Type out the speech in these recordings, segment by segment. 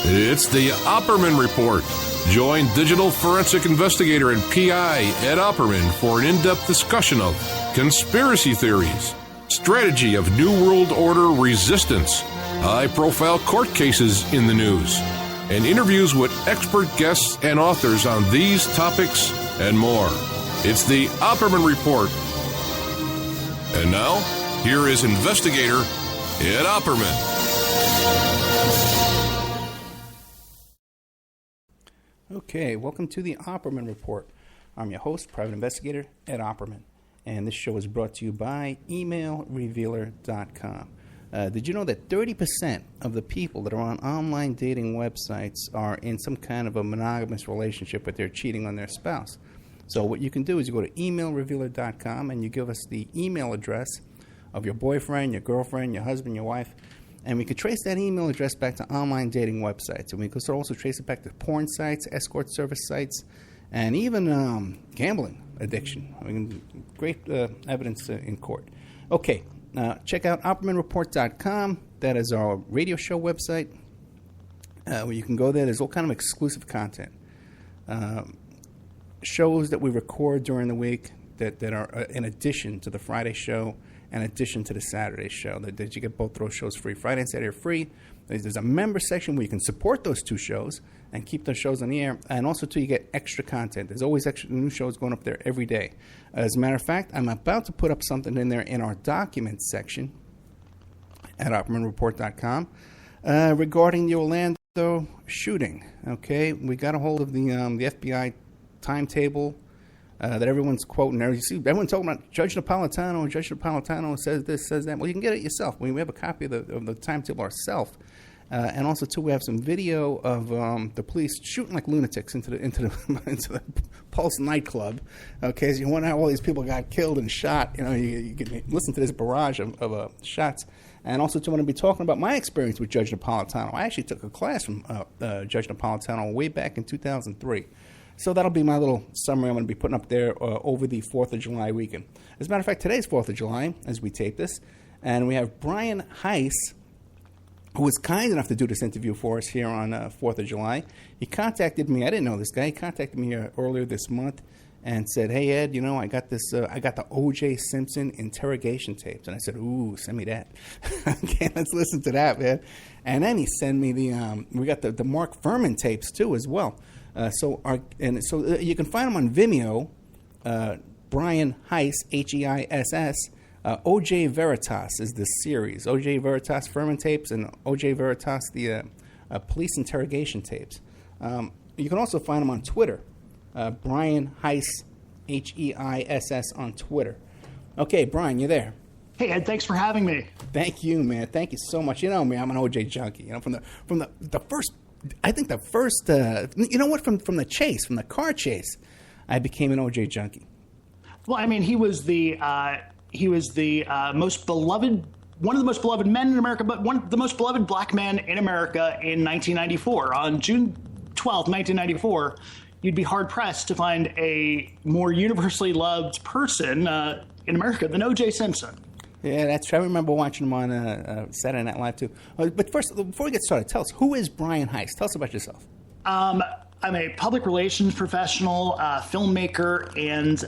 It's the Opperman Report. Join digital forensic investigator and PI Ed Opperman for an in-depth discussion of conspiracy theories, strategy of New World Order resistance, high-profile court cases in the news, and interviews with expert guests and authors on these topics and more. It's the Opperman Report. And now, here is investigator Ed Opperman. Okay, welcome to the Opperman Report. I'm your host, private investigator Ed Opperman, and this show is brought to you by emailrevealer.com. Did you know that 30% of the people that are on online dating websites are in some kind of a monogamous relationship, but they're cheating on their spouse? So what you can do is you go to emailrevealer.com and you give us the email address of your boyfriend, your girlfriend, your husband, your wife, and we could trace that email address back to online dating websites. And we could also trace it back to porn sites, escort service sites, and even gambling addiction. I mean, great evidence in court. Okay, check out OppermanReport.com. That is our radio show website. Where you can go there. There's all kind of exclusive content. Shows that we record during the week that are in addition to the Friday show, in addition to the Saturday show, that you get both those shows free. Friday and Saturday are free. There's a member section where you can support those two shows and keep those shows on the air, and also too, you get extra content. There's always extra new shows going up there every day. As a matter of fact, I'm about to put up something in there in our documents section at OppermanReport.com regarding the Orlando shooting. Okay, we got a hold of the FBI timetable that everyone's quoting there. You see, everyone's talking about Judge Napolitano. Judge Napolitano says this, says that. Well, you can get it yourself. We have a copy of the timetable ourselves, and also too, we have some video of the police shooting like lunatics into the Pulse nightclub. Okay, so you wonder how all these people got killed and shot. You know, you can listen to this barrage of shots. And also, too, I'm going to be talking about my experience with Judge Napolitano. I actually took a class from Judge Napolitano way back in 2003. So that'll be my little summary I'm going to be putting up there over the 4th of July weekend. As a matter of fact, today's 4th of July as we tape this. And we have Brian Heiss, who was kind enough to do this interview for us here on 4th of July. He contacted me. I didn't know this guy. He contacted me earlier this month and said, "Hey, Ed, you know, I got this. I got the O.J. Simpson interrogation tapes." And I said, "Ooh, send me that." Okay, let's listen to that, man. And then he sent me we got the Mark Fuhrman tapes too as well. So you can find them on Vimeo. Brian Heiss, Heiss. O.J. VERITAS is this series. O.J. VERITAS Fuhrman tapes and O.J. VERITAS the police interrogation tapes. You can also find them on Twitter. Brian Heiss, Heiss on Twitter. Okay, Brian, you there? Hey, Ed, thanks for having me. Thank you, man. Thank you so much. You know me, I'm an O.J. junkie. You know, from the first. I think the first, you know what, from the car chase, I became an O.J. junkie. Well, I mean, he was the most beloved, one of the most beloved men in America, but one of the most beloved black man in America in 1994. On June 12th, 1994, you'd be hard-pressed to find a more universally loved person in America than O.J. Simpson. Yeah, that's true. I remember watching him on Saturday Night Live, too. But first, before we get started, tell us, who is Brian Heiss? Tell us about yourself. I'm a public relations professional, filmmaker, and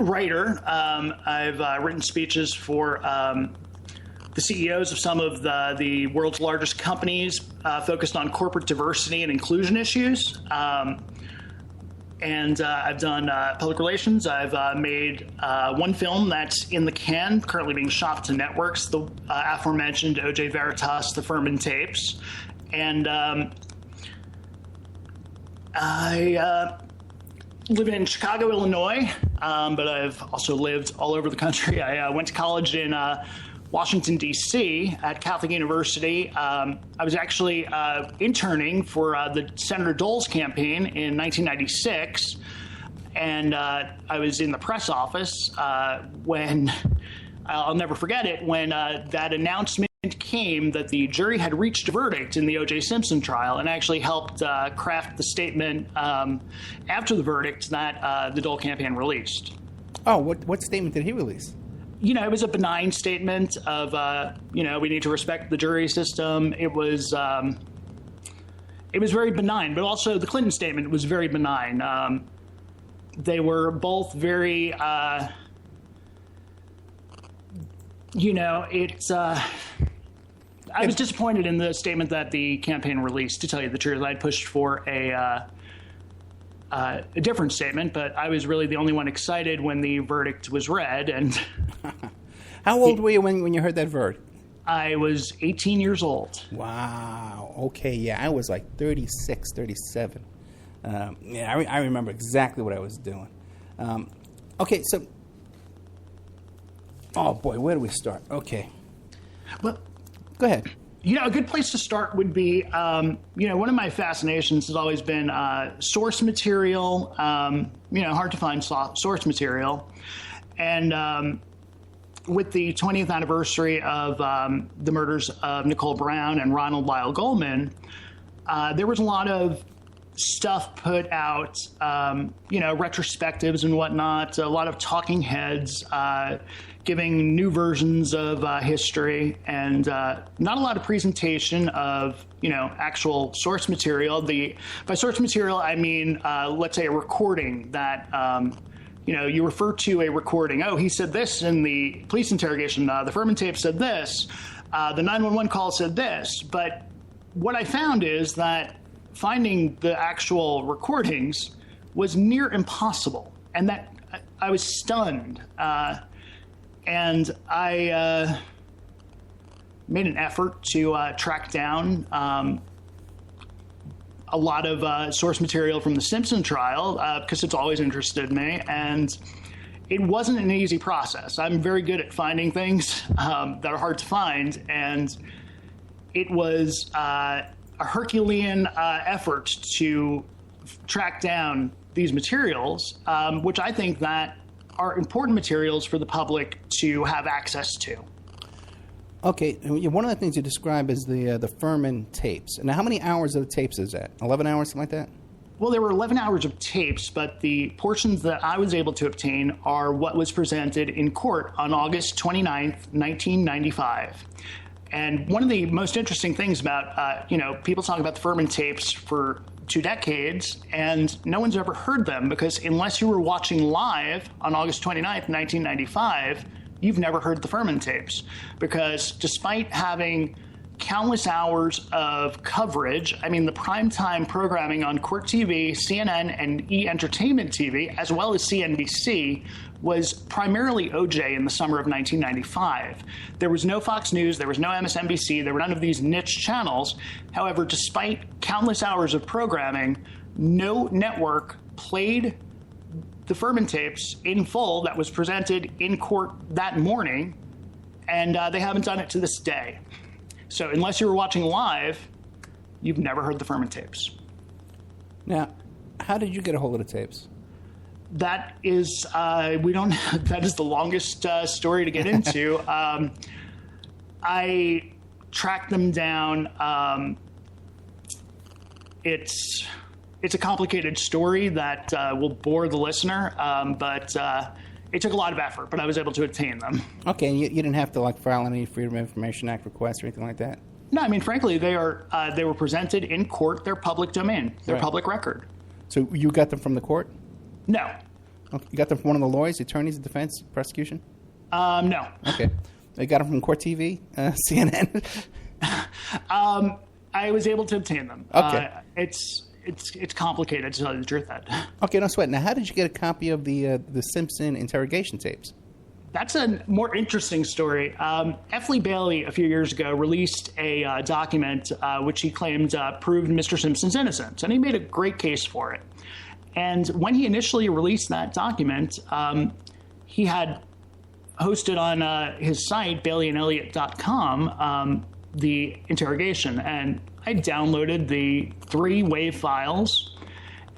writer. I've written speeches for the CEOs of some of the world's largest companies focused on corporate diversity and inclusion issues. And I've done public relations. I've made one film that's in the can, currently being shot to networks, the aforementioned O.J. VERITAS, the Fuhrman tapes. And I live in Chicago, Illinois, but I've also lived all over the country. I went to college in Washington, D.C. at Catholic University. I was actually interning for the Senator Dole's campaign in 1996, and I was in the press office when, I'll never forget it, when that announcement came that the jury had reached a verdict in the O.J. Simpson trial, and actually helped craft the statement after the verdict that the Dole campaign released. Oh, what statement did he release? You know, it was a benign statement of, we need to respect the jury system. It was it was very benign, but also the Clinton statement was very benign. They were both very, I was disappointed in the statement that the campaign released, to tell you the truth. I'd pushed for a different statement, but I was really the only one excited when the verdict was read. And how old were you when you heard that verdict? I was 18 years old. Wow. Okay, yeah, I was like 36, 37. I remember exactly what I was doing. Okay, so, oh boy, where do we start? Okay. Well, go ahead. A good place to start would be, one of my fascinations has always been source material, hard to find source material. And with the 20th anniversary of the murders of Nicole Brown and Ronald Lyle Goldman, there was a lot of stuff put out, retrospectives and whatnot, a lot of talking heads, giving new versions of history, and not a lot of presentation of, actual source material. By source material, I mean, let's say a recording that, you refer to a recording. Oh, he said this in the police interrogation. The Fuhrman tape said this. The 911 call said this. But what I found is that finding the actual recordings was near impossible, and that I was stunned. And I made an effort to track down a lot of source material from the Simpson trial because it's always interested me, and it wasn't an easy process. I'm very good at finding things that are hard to find, and it was a Herculean effort to track down these materials, which I think that are important materials for the public to have access to. Okay, one of the things you describe is the Fuhrman tapes. Now, how many hours of the tapes is that? 11 hours, something like that? Well, there were 11 hours of tapes, but the portions that I was able to obtain are what was presented in court on August 29th, 1995. And one of the most interesting things about, people talk about the Fuhrman tapes for 2 decades, and no one's ever heard them because unless you were watching live on August 29th, 1995, you've never heard the Fuhrman tapes. Because despite having countless hours of coverage, I mean, the primetime programming on Court TV, CNN, and E! Entertainment TV, as well as CNBC, was primarily OJ in the summer of 1995. There was no Fox News, there was no MSNBC, there were none of these niche channels. However, despite countless hours of programming, no network played the Fuhrman tapes in full that was presented in court that morning, and they haven't done it to this day. So unless you were watching live, you've never heard the Fuhrman tapes. Now, how did you get a hold of the tapes? That is, that is the longest story to get into. I tracked them down. It's a complicated story that will bore the listener, but it took a lot of effort, but I was able to obtain them. Okay, and you didn't have to file any Freedom of Information Act requests or anything like that? No, I mean, frankly, they were presented in court. They're public domain. They're right. Public record. So you got them from the court? No. Okay. You got them from one of the lawyers, attorneys, the defense, prosecution? No. Okay. You got them from Court TV, CNN? I was able to obtain them. Okay. It's complicated, to tell you the truth. Okay, no sweat. Now, how did you get a copy of the Simpson interrogation tapes? That's a more interesting story. F. Lee Bailey, a few years ago, released a document which he claimed proved Mr. Simpson's innocence, and he made a great case for it. And when he initially released that document, he had hosted on his site, BaileyandElliott.com, the interrogation. And I downloaded the 3 WAV files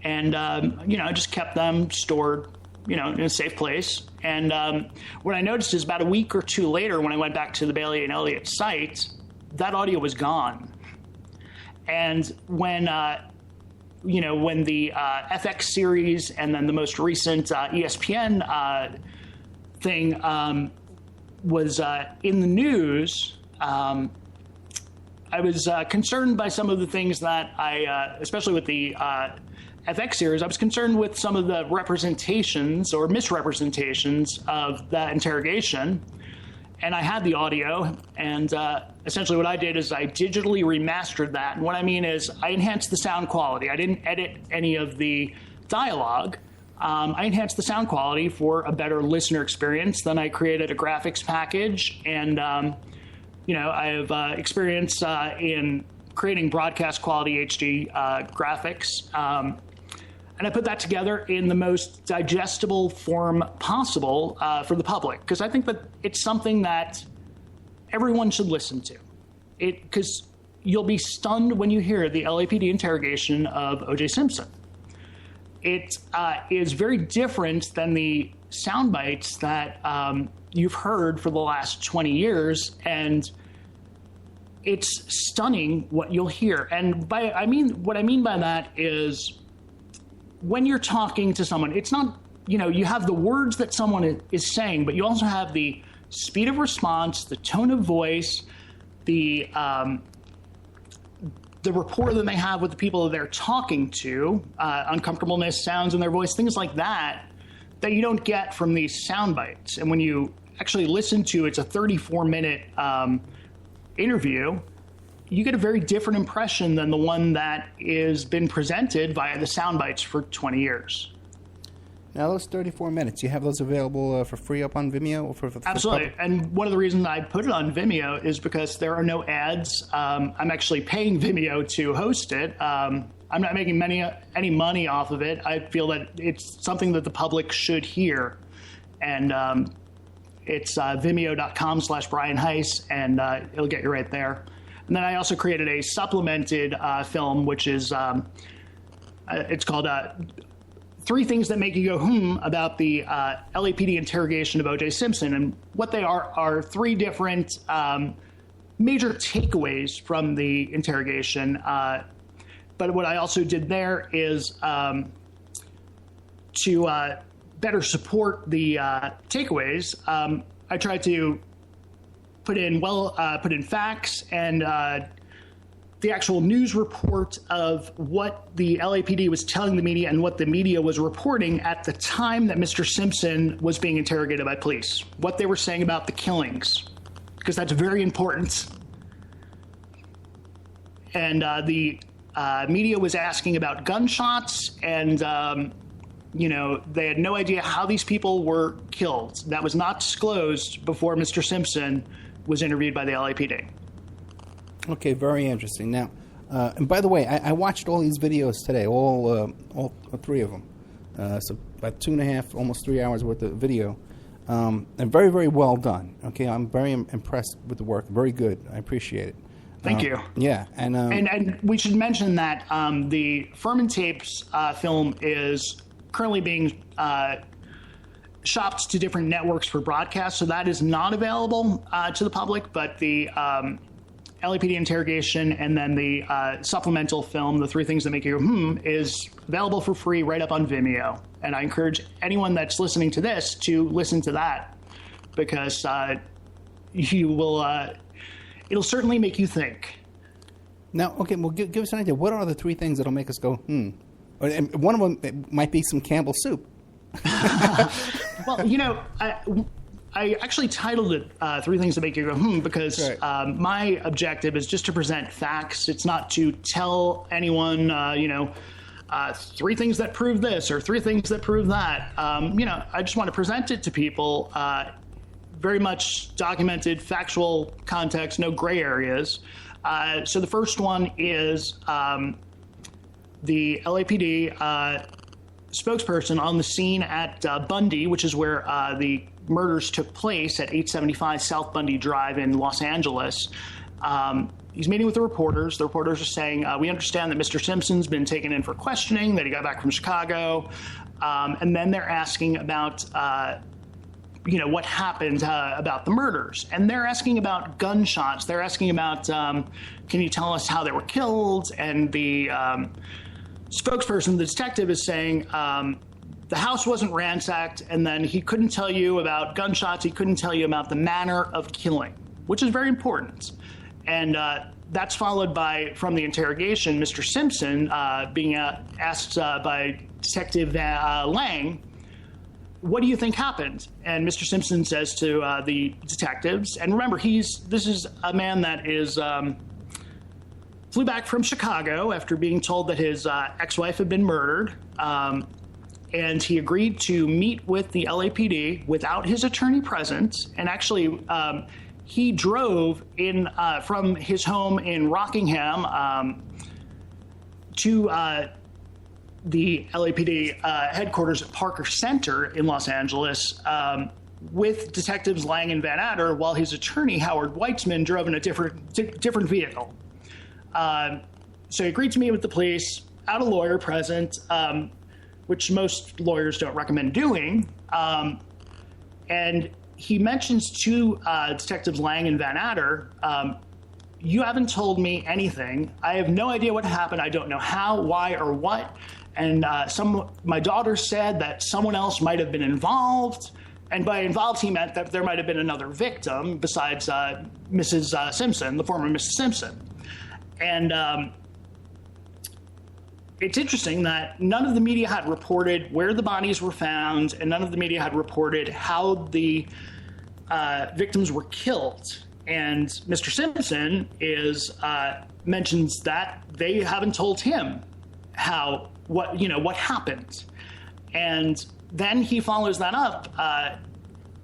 and, I just kept them stored, in a safe place. And what I noticed is about a week or 2 later, when I went back to the Bailey and Elliott site, that audio was gone. And when the FX series and then the most recent ESPN thing was in the news, I was concerned by some of the things that especially with the FX series, I was concerned with some of the representations or misrepresentations of that interrogation. And I had the audio, and essentially what I did is I digitally remastered that. And what I mean is I enhanced the sound quality. I didn't edit any of the dialogue. I enhanced the sound quality for a better listener experience. Then I created a graphics package, and I have experience in creating broadcast quality HD graphics. And I put that together in the most digestible form possible for the public, because I think that it's something that everyone should listen to. Because you'll be stunned when you hear the LAPD interrogation of O.J. Simpson. It is very different than the sound bites that you've heard for the last 20 years, and it's stunning what you'll hear. And what I mean by that is, when you're talking to someone, it's not, you have the words that someone is saying, but you also have the speed of response, the tone of voice, the rapport that they have with the people that they're talking to, uncomfortableness, sounds in their voice, things like that you don't get from these sound bites. And when you actually listen to, it's a 34-minute interview, you get a very different impression than the one that is been presented via the sound bites for 20 years. Now, those 34 minutes, you have those available for free up on Vimeo? Or for Absolutely. And one of the reasons I put it on Vimeo is because there are no ads. I'm actually paying Vimeo to host it. I'm not making any money off of it. I feel that it's something that the public should hear. And it's vimeo.com/Brian Heiss, and it'll get you right there. And then I also created a supplemented film, which is it's called 3 Things That Make You Go about the LAPD interrogation of O.J. Simpson. And what they are 3 different major takeaways from the interrogation. But what I also did there is to better support the takeaways. I tried to put in facts and the actual news report of what the LAPD was telling the media and what the media was reporting at the time that Mr. Simpson was being interrogated by police, what they were saying about the killings, because that's very important. And the media was asking about gunshots, and they had no idea how these people were killed. That was not disclosed before Mr. Simpson was interviewed by the LAPD. Okay, very interesting. Now, and by the way, I watched all these videos today, all 3 of them. So about 2.5, almost 3 hours worth of video. And very, very well done. Okay, I'm very impressed with the work. Very good. I appreciate it. Thank you. Yeah, and we should mention that the Fuhrman tapes film is currently being shopped to different networks for broadcast, so that is not available to the public. But the LAPD interrogation and then the supplemental film, the 3 Things That Make You Go is available for free right up on Vimeo. And I encourage anyone that's listening to this to listen to that, because you will. It'll certainly make you think. Now, okay, well, give us an idea. What are the 3 things that'll make us go, And one of them might be some Campbell soup. Well, I actually titled it 3 Things That Make You Go, because right. My objective is just to present facts. It's not to tell anyone, 3 things that prove this or 3 things that prove that. I just want to present it to people. Very much documented, factual context, no gray areas. So the first one is the LAPD spokesperson on the scene at Bundy, which is where the murders took place at 875 South Bundy Drive in Los Angeles. He's meeting with the reporters. The reporters are saying, we understand that Mr. Simpson's been taken in for questioning, that he got back from Chicago. And then they're asking about what happened about the murders. And they're asking about gunshots. They're asking about, can you tell us how they were killed? And the spokesperson, the detective, is saying the house wasn't ransacked, and then he couldn't tell you about gunshots. He couldn't tell you about the manner of killing, which is very important. And that's followed by, from the interrogation, Mr. Simpson being asked by Detective Lang, what do you think happened? And Mr. Simpson says to the detectives, and remember, this is a man that flew back from Chicago after being told that his ex-wife had been murdered, and he agreed to meet with the LAPD without his attorney present, and actually he drove in from his home in Rockingham to the LAPD headquarters at Parker Center in Los Angeles with Detectives Lang and Van Adder, while his attorney, Howard Weitzman, drove in a different vehicle. So he agreed to meet with the police, without a lawyer present, which most lawyers don't recommend doing. And he mentions to Detectives Lang and Van Adder, you haven't told me anything. I have no idea what happened. I don't know how, why, or what. And my daughter said that someone else might have been involved. And by involved, he meant that there might have been another victim besides Mrs. Simpson, the former Mrs. Simpson. And it's interesting that none of the media had reported where the bodies were found, and none of the media had reported how the victims were killed. And Mr. Simpson mentions that they haven't told him what happened. And then he follows that up,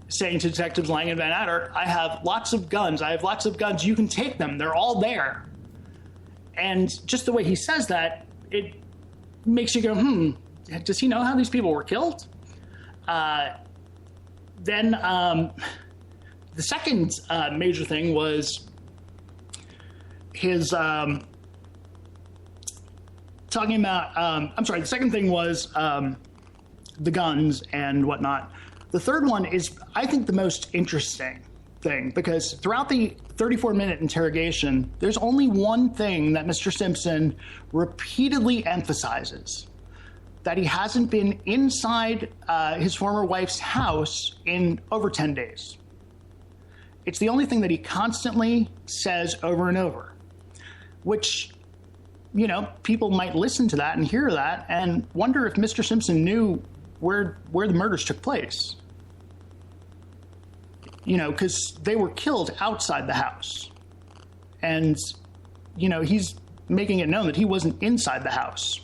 saying to Detectives Lang and Van Adder, I have lots of guns. You can take them. They're all there. And just the way he says that, it makes you go, does he know how these people were killed? Then the second major thing was his talking about, the second thing was the guns and whatnot. The third one is, I think, the most interesting thing, because throughout the 34-minute interrogation, there's only one thing that Mr. Simpson repeatedly emphasizes, that he hasn't been inside his former wife's house in over 10 days. It's the only thing that he constantly says over and over, which, people might listen to that and hear that and wonder if Mr. Simpson knew where the murders took place. Because they were killed outside the house. And, he's making it known that he wasn't inside the house.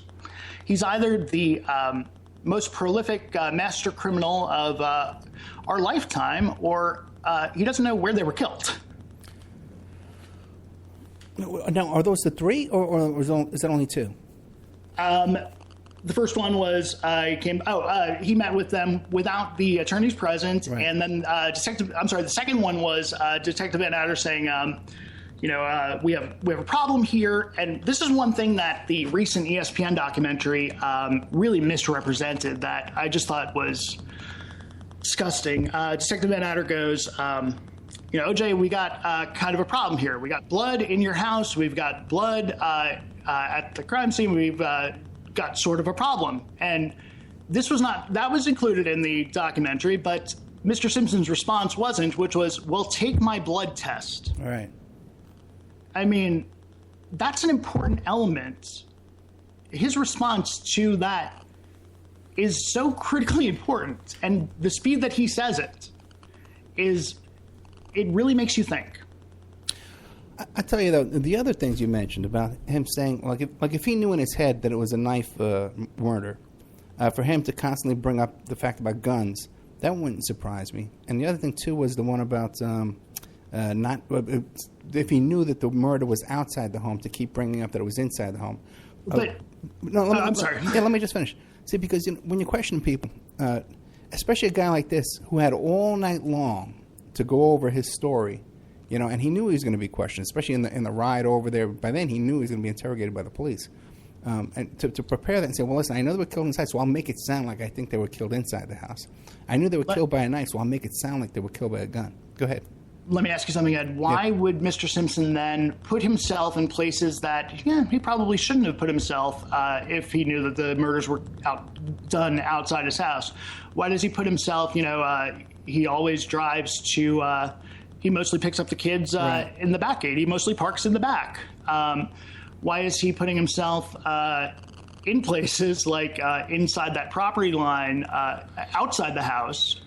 He's either the most prolific master criminal of our lifetime, or he doesn't know where they were killed. Now, are those the three, or is that only two? The first one was he met with them without the attorneys present, right. And then the second one was Detective Van Adder saying, we have a problem here, and this is one thing that the recent ESPN documentary really misrepresented that I just thought was disgusting. Detective Van Adder goes, OJ, we got kind of a problem here. We got blood in your house. We've got blood at the crime scene. We've got sort of a problem. And that was included in the documentary, but Mr. Simpson's response wasn't, which was, well, take my blood test. All right. I mean, that's an important element. His response to that is so critically important. And the speed that he says it really makes you think. I tell you, though, the other things you mentioned about him saying, if he knew in his head that it was a knife murder, for him to constantly bring up the fact about guns, that wouldn't surprise me. And the other thing, too, was the one about if he knew that the murder was outside the home, to keep bringing up that it was inside the home. I'm sorry. Yeah, let me just finish. See, because when you question people, especially a guy like this who had all night long to go over his story, and he knew he was going to be questioned, especially in the ride over there. By then, he knew he was going to be interrogated by the police. And to prepare that and say, well, listen, I know they were killed inside, so I'll make it sound like I think they were killed inside the house. I knew they were killed by a knife, so I'll make it sound like they were killed by a gun. Go ahead. Let me ask you something, Ed. Why would Mr. Simpson then put himself in places that he probably shouldn't have put himself if he knew that the murders were done outside his house? Why does he put himself, he always drives to he mostly picks up the kids in the back gate. He mostly parks in the back. Why is he putting himself in places like inside that property line, outside the house,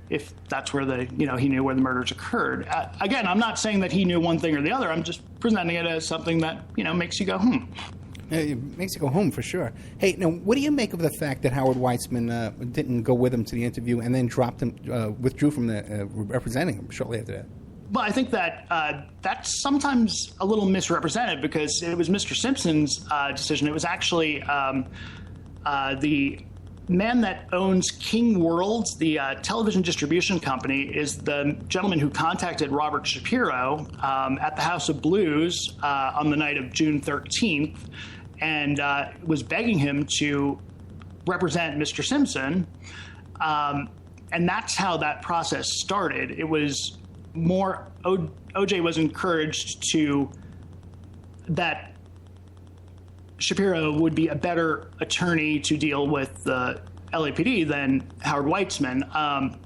if that's where he knew where the murders occurred? Again, I'm not saying that he knew one thing or the other. I'm just presenting it as something that, makes you go, It makes you go home for sure. Hey, now, what do you make of the fact that Howard Weitzman didn't go with him to the interview and then withdrew from representing him shortly after that? Well, I think that that's sometimes a little misrepresented because it was Mr. Simpson's decision. It was actually the man that owns King Worlds, the television distribution company, is the gentleman who contacted Robert Shapiro at the House of Blues on the night of June 13th and was begging him to represent Mr. Simpson. And that's how that process started. It was more OJ was encouraged that Shapiro would be a better attorney to deal with the LAPD than Howard Weitzman.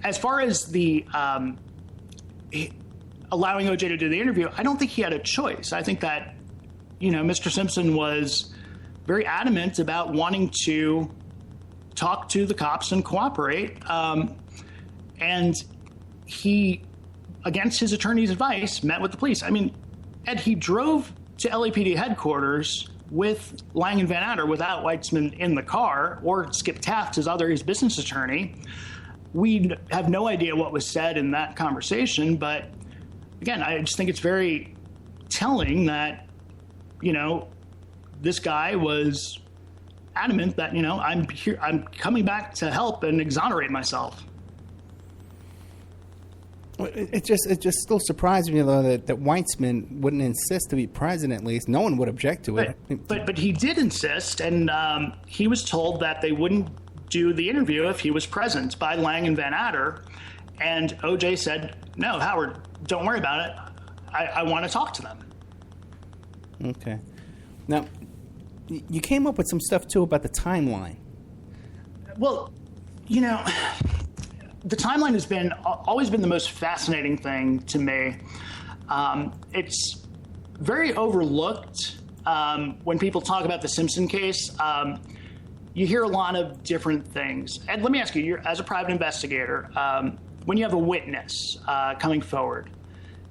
As far as the allowing OJ to do the interview, I don't think he had a choice. I think that, Mr. Simpson was very adamant about wanting to talk to the cops and cooperate. And he, against his attorney's advice, met with the police. I mean, Ed, he drove to LAPD headquarters with Lang and Van Adder without Weitzman in the car, or Skip Taft, his business attorney. We have no idea what was said in that conversation, but again, I just think it's very telling that, this guy was adamant that, I'm here, I'm coming back to help and exonerate myself. It just still surprised me, though, that Weitzman wouldn't insist to be president. At least no one would object to it. But he did insist, and he was told that they wouldn't do the interview if he was present by Lang and Van Adder. And OJ said, "No, Howard, don't worry about it. I want to talk to them." Okay. Now, you came up with some stuff too about the timeline. Well, the timeline has always been the most fascinating thing to me. It's very overlooked when people talk about the Simpson case. You hear a lot of different things. And let me ask you, as a private investigator, when you have a witness coming forward,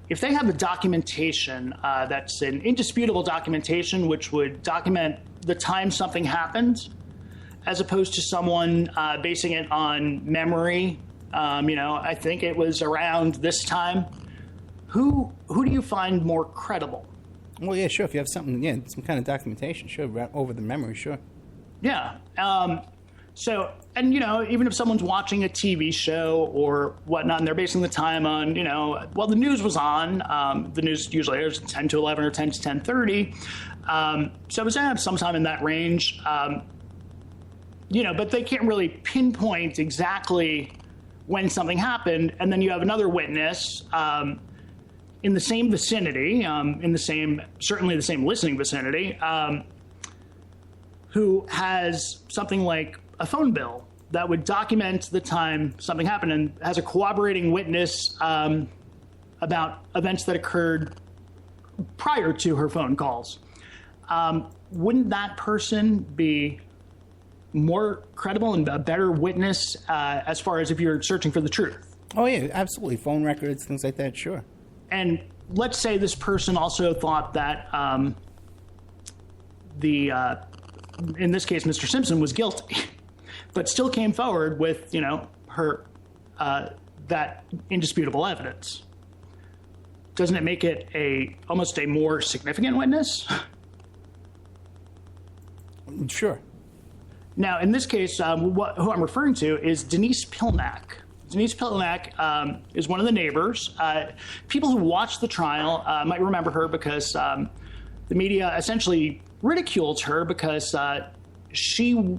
if they have the documentation that's an indisputable documentation which would document the time something happened, as opposed to someone basing it on memory, I think it was around this time. Who do you find more credible? Well, yeah, sure. If you have something, some kind of documentation, sure, over the memory, sure. Yeah. Even if someone's watching a TV show or whatnot, and they're basing the time on, the news was on. The news usually airs 10 to 11 or 10 to 10:30. So it was sometime in that range. But they can't really pinpoint exactly when something happened. And then you have another witness in the same vicinity, certainly the same listening vicinity, who has something like a phone bill that would document the time something happened and has a corroborating witness about events that occurred prior to her phone calls. Wouldn't that person be more credible and a better witness as far as if you're searching for the truth? Oh, yeah, absolutely. Phone records, things like that, sure. And let's say this person also thought that in this case, Mr. Simpson was guilty, but still came forward with, her that indisputable evidence. Doesn't it make it almost a more significant witness? Sure. Now, in this case, who I'm referring to is Denise Pilnack. Denise Pilnack is one of the neighbors. People who watched the trial might remember her because the media essentially ridiculed her because she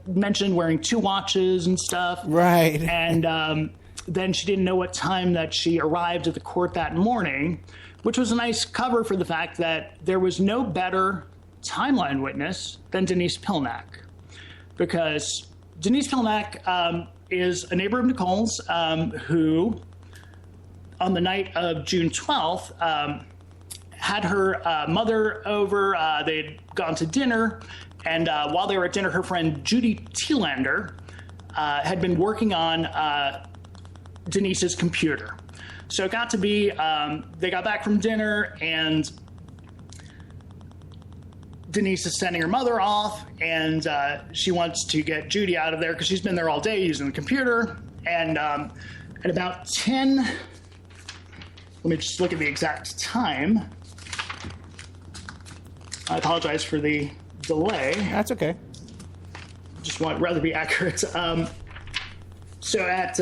mentioned wearing 2 watches and stuff. Right. And then she didn't know what time that she arrived at the court that morning, which was a nice cover for the fact that there was no better timeline witness than Denise Pilnack. Because Denise Pilnack is a neighbor of Nicole's who on the night of June 12th, had her mother over. They'd gone to dinner, and while they were at dinner, her friend Judy Thielander had been working on Denise's computer. So it got to be, they got back from dinner, and Denise is sending her mother off, and she wants to get Judy out of there because she's been there all day using the computer. And at about 10, let me just look at the exact time. I apologize for the delay. That's okay. Just want rather be accurate. So at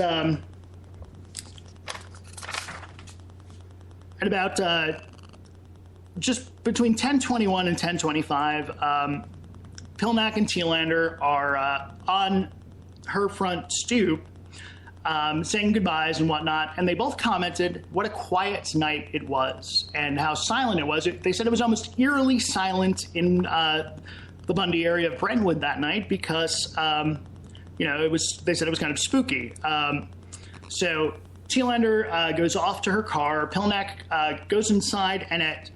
about just between 10:21 and 10:25, Pilnak and Thielander are on her front stoop, saying goodbyes and whatnot, and they both commented what a quiet night it was and how silent it was. They said it was almost eerily silent in the Bundy area of Brentwood that night because, they said it was kind of spooky. So Thielander goes off to her car. Pilnak goes inside, and at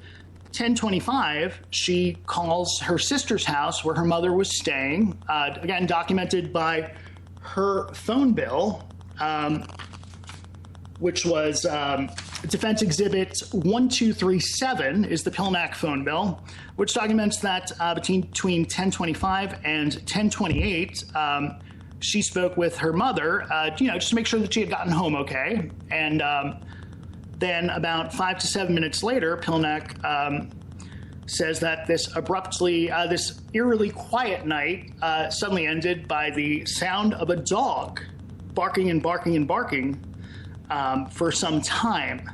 10:25, she calls her sister's house where her mother was staying, again, documented by her phone bill, which was Defense Exhibit 1237 is the Pilnak phone bill, which documents that between 10:25 and 10:28, she spoke with her mother, just to make sure that she had gotten home okay. And then about 5 to 7 minutes later, Pilnak says that this eerily quiet night suddenly ended by the sound of a dog barking and barking and barking for some time.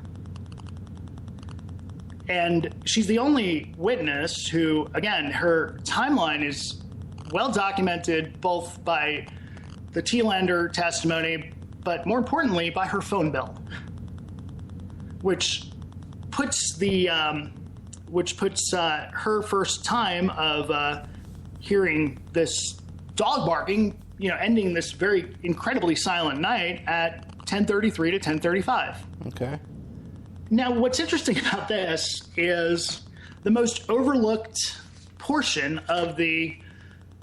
And she's the only witness who, again, her timeline is well documented both by the Thielander testimony, but more importantly, by her phone bill, which puts her first time of hearing this dog barking, ending this very incredibly silent night at 10:33 to 10:35. Okay. Now, what's interesting about this is the most overlooked portion of the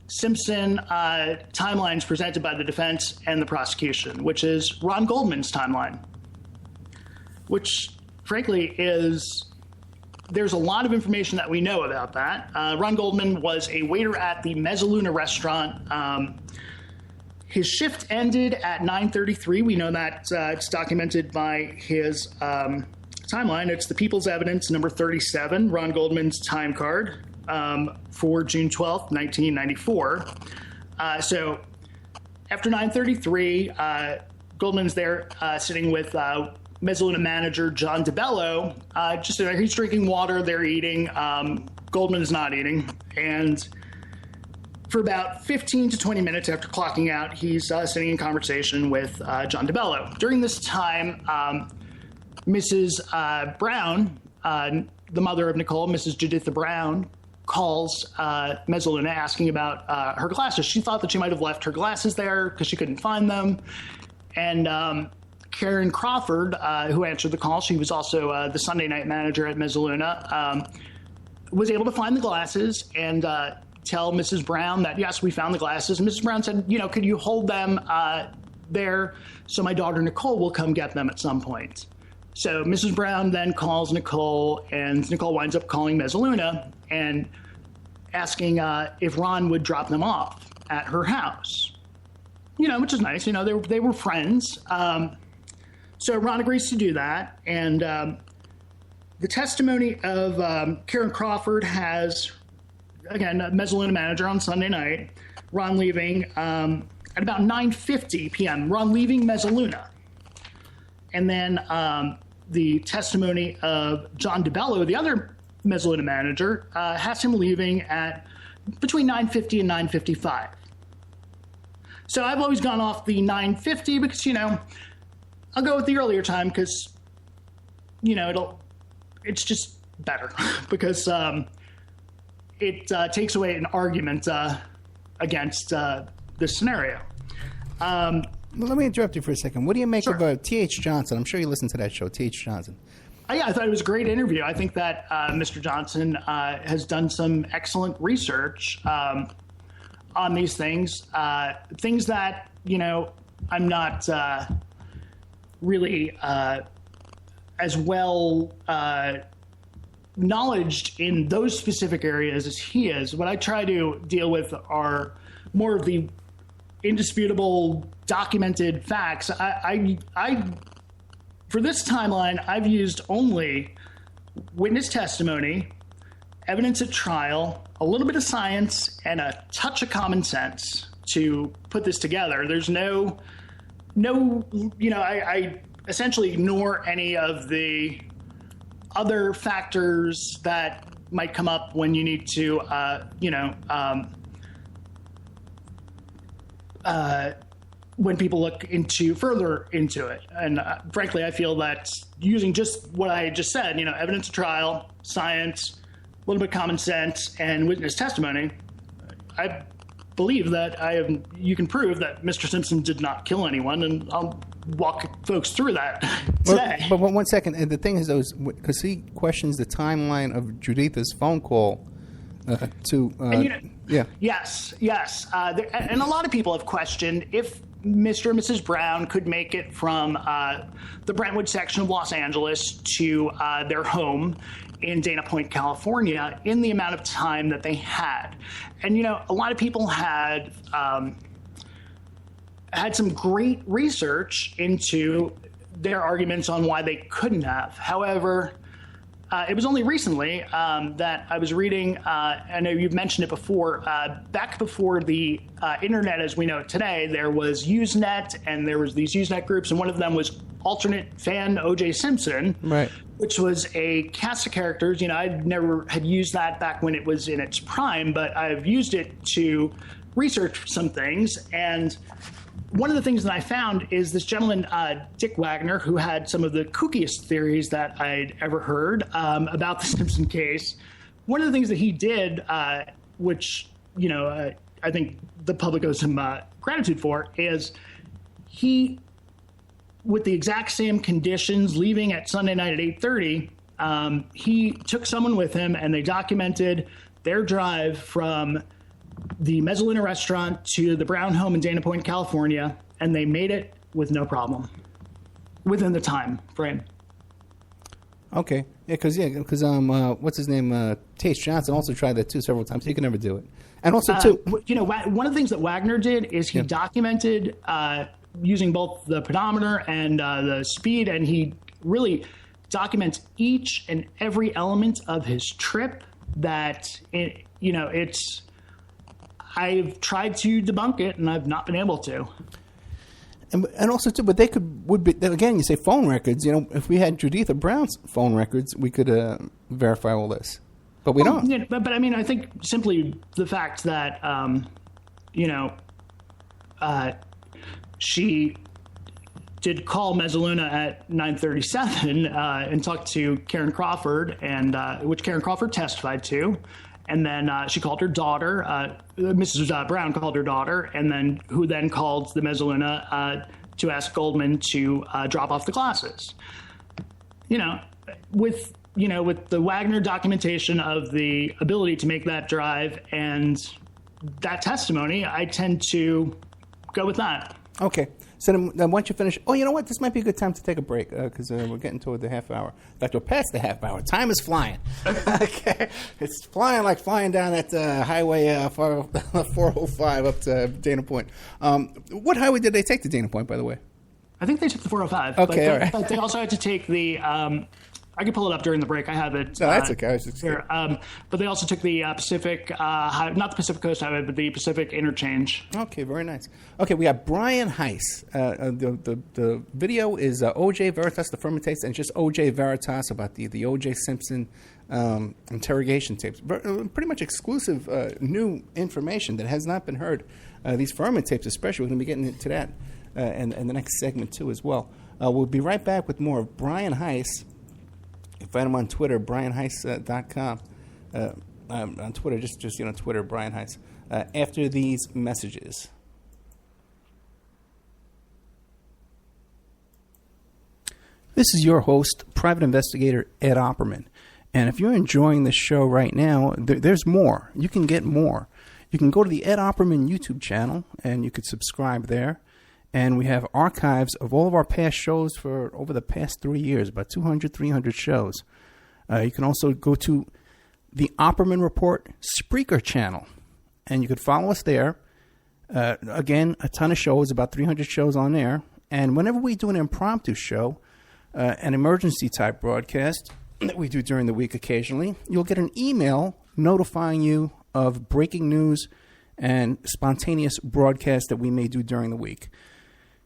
Simpson timelines presented by the defense and the prosecution, which is Ron Goldman's timeline, which, frankly, there's a lot of information that we know about that. Ron Goldman was a waiter at the Mezzaluna restaurant. His shift ended at 9:33. We know that it's documented by his timeline. It's the People's Evidence number 37, Ron Goldman's time card for June 12th, 1994. So after 9:33, Goldman's there sitting with Mezzaluna manager John DeBello. Just there, he's drinking water, they're eating. Goldman is not eating. And for about 15 to 20 minutes after clocking out, he's sitting in conversation with John DeBello. During this time, Mrs. Brown, the mother of Nicole, Mrs. Juditha Brown, calls Mezzaluna asking about her glasses. She thought that she might have left her glasses there because she couldn't find them. And Karen Crawford, who answered the call, she was also the Sunday night manager at Mezzaluna, was able to find the glasses and tell Mrs. Brown that, yes, we found the glasses. And Mrs. Brown said, could you hold them there so my daughter Nicole will come get them at some point? So Mrs. Brown then calls Nicole, and Nicole winds up calling Mezzaluna and asking if Ron would drop them off at her house, which is nice. They were friends. So Ron agrees to do that. And the testimony of Karen Crawford has, again, a Mezzaluna manager on Sunday night, Ron leaving at about 9:50 p.m., Ron leaving Mezzaluna. And then the testimony of John DeBello, the other Mezzaluna manager, has him leaving at between 9:50 and 9:55. So I've always gone off the 9:50 because, I'll go with the earlier time because, it's just better because it takes away an argument against this scenario. Well, let me interrupt you for a second. What do you make Sure. of T.H. Johnson? I'm sure you listen to that show, T.H. Johnson. Yeah, I thought it was a great interview. I think that Mr. Johnson has done some excellent research on these things, things that, I'm not really as well knowledged in those specific areas as he is. What I try to deal with are more of the indisputable, documented facts. I for this timeline, I've used only witness testimony, evidence at trial, a little bit of science, and a touch of common sense to put this together. There's no, I essentially ignore any of the other factors that might come up when you need to, when people look further into it. And frankly, I feel that using just what I just said, evidence of trial, science, a little bit of common sense, and witness testimony, I believe that you can prove that Mr. Simpson did not kill anyone, and I'll walk folks through that today. But 1 second, and the thing is, because he questions the timeline of Juditha's phone call yeah. Yes. And a lot of people have questioned if Mr. and Mrs. Brown could make it from the Brentwood section of Los Angeles to their home in Dana Point, California, in the amount of time that they had. And, a lot of people had some great research into their arguments on why they couldn't have. However, it was only recently that I was reading, I know you've mentioned it before, back before the internet as we know it today, there was Usenet, and there was these Usenet groups, and one of them was Alternate Fan O.J. Simpson, right, which was a cast of characters. I never had used that back when it was in its prime, but I've used it to research some things. And one of the things that I found is this gentleman, Dick Wagner, who had some of the kookiest theories that I'd ever heard about the Simpson case. One of the things that he did, which, I think the public owes him gratitude for, is he, with the exact same conditions, leaving at Sunday night at 8:30, he took someone with him, and they documented their drive from the Mezzaluna restaurant to the Brown home in Dana Point, California, and they made it with no problem within the time frame. Okay. Because what's his name? T.H. Johnson also tried that too several times. He could never do it. And also too, one of the things that Wagner did is he documented using both the pedometer and the speed, and he really documents each and every element of his trip. I've tried to debunk it, and I've not been able to. And also too, but would be again. You say phone records. If we had Juditha Brown's phone records, we could verify all this. But we don't. Yeah, but I mean, I think simply the fact that she did call Mezzaluna at 9:37 and talk to Karen Crawford, and which Karen Crawford testified to. And then she called her daughter, Mrs. Brown called her daughter, and then who then called the Mezzaluna to ask Goldman to drop off the glasses. With the Wagner documentation of the ability to make that drive and that testimony, I tend to go with that. Okay. So then once you finish, you know what? This might be a good time to take a break because we're getting toward the half hour. In fact, we're past the half hour. Time is flying. Okay. It's flying like flying down that highway 405 up to Dana Point. What highway did they take to Dana Point, by the way? I think they took the 405. Okay, all right. But they also had to take the I can pull it up during the break. I have it. No, that's okay. I was just here. But they also took the Pacific, not the Pacific Coast Highway, but the Pacific Interchange. Okay, very nice. Okay, we have Brian Heiss. The video is O.J. Veritas, the Fuhrman tapes, and just O.J. Veritas about the O.J. Simpson interrogation tapes. Pretty much exclusive new information that has not been heard. These Fuhrman tapes especially, we're going to be getting into that in the next segment too as well. We'll be right back with more of Brian Heiss. You can find him on Twitter, brianheiss.com. On Twitter, just Twitter, Brian Heiss. After these messages. This is your host, Private Investigator Ed Opperman. And if you're enjoying this show right now, there's more. You can get more. You can go to the Ed Opperman YouTube channel, and you could subscribe there. And we have archives of all of our past shows for over the past 3 years, about 200, 300 shows. You can also go to the Opperman Report Spreaker channel, and you could follow us there. Again, a ton of shows, about 300 shows on there. And whenever we do an impromptu show, an emergency type broadcast that we do during the week occasionally, you'll get an email notifying you of breaking news and spontaneous broadcasts that we may do during the week.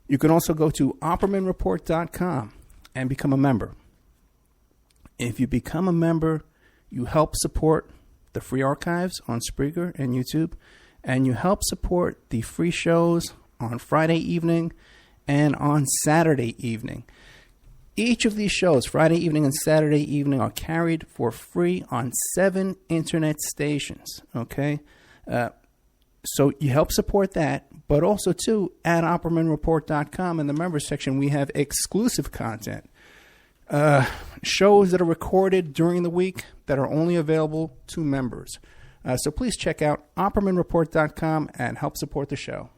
You can also go to oppermanreport.com and become a member. If you become a member, you help support the free archives on Spreaker and YouTube, and you help support the free shows on Friday evening and on Saturday evening. Each of these shows, Friday evening and Saturday evening, are carried for free on 7 internet stations, okay? So you help support that, but also, too, at OppermanReport.com in the members section, we have exclusive content. Shows that are recorded during the week that are only available to members. So please check out OppermanReport.com and help support the show.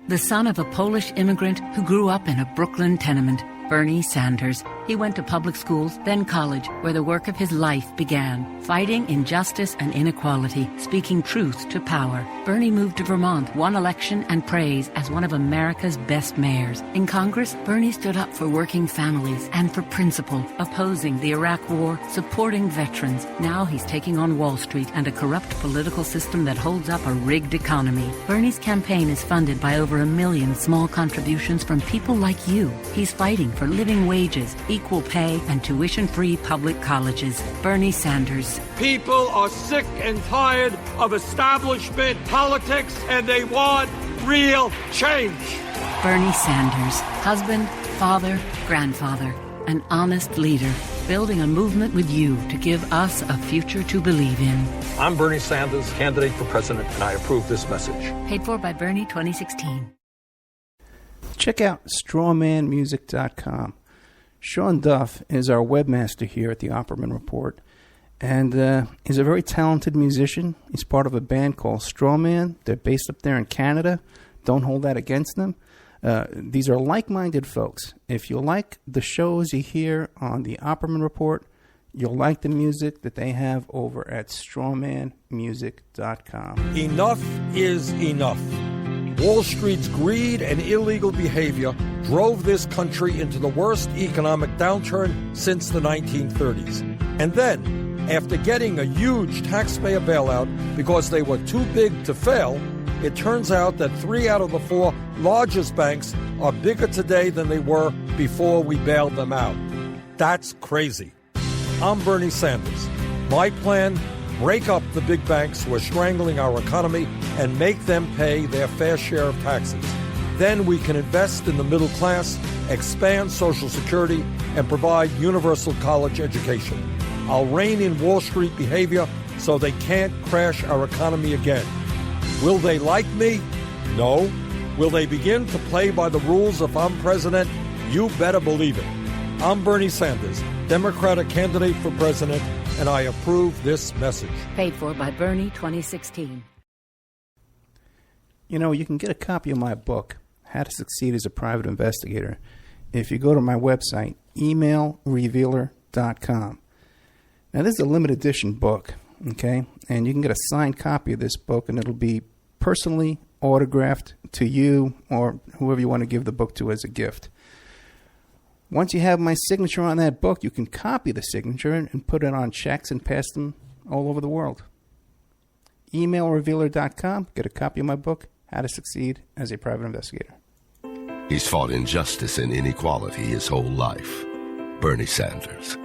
The son of a Polish immigrant who grew up in a Brooklyn tenement, Bernie Sanders. He went to public schools, then college, where the work of his life began, fighting injustice and inequality, speaking truth to power. Bernie moved to Vermont, won election and praise as one of America's best mayors. In Congress, Bernie stood up for working families and for principle, opposing the Iraq War, supporting veterans. Now he's taking on Wall Street and a corrupt political system that holds up a rigged economy. Bernie's campaign is funded by over 1 million small contributions from people like you. He's fighting for living wages, equal pay, and tuition-free public colleges. Bernie Sanders. People are sick and tired of establishment politics, and they want real change. Bernie Sanders, husband, father, grandfather, an honest leader, building a movement with you to give us a future to believe in. I'm Bernie Sanders, candidate for president, and I approve this message. Paid for by Bernie 2016. Check out strawmanmusic.com. Sean Duff is our webmaster here at the Opperman Report, and he's a very talented musician. He's part of a band called Strawman. They're based up there in Canada. Don't hold that against them. These are like-minded folks. If you like the shows you hear on the Opperman Report, you'll like the music that they have over at strawmanmusic.com. Enough is enough. Wall Street's greed and illegal behavior drove this country into the worst economic downturn since the 1930s. And then, after getting a huge taxpayer bailout because they were too big to fail, it turns out that 3 out of the 4 largest banks are bigger today than they were before we bailed them out. That's crazy. I'm Bernie Sanders. My plan: break up the big banks who are strangling our economy and make them pay their fair share of taxes. Then we can invest in the middle class, expand Social Security, and provide universal college education. I'll rein in Wall Street behavior so they can't crash our economy again. Will they like me? No. Will they begin to play by the rules if I'm president? You better believe it. I'm Bernie Sanders, Democratic candidate for president, and I approve this message. Paid for by Bernie 2016. You know, you can get a copy of my book, How to Succeed as a Private Investigator, if you go to my website, emailrevealer.com. Now, this is a limited edition book, okay? And you can get a signed copy of this book, and it'll be personally autographed to you or whoever you want to give the book to as a gift. Once you have my signature on that book, you can copy the signature and put it on checks and pass them all over the world. Emailrevealer.com. Get a copy of my book, How to Succeed as a Private Investigator. He's fought injustice and inequality his whole life. Bernie Sanders.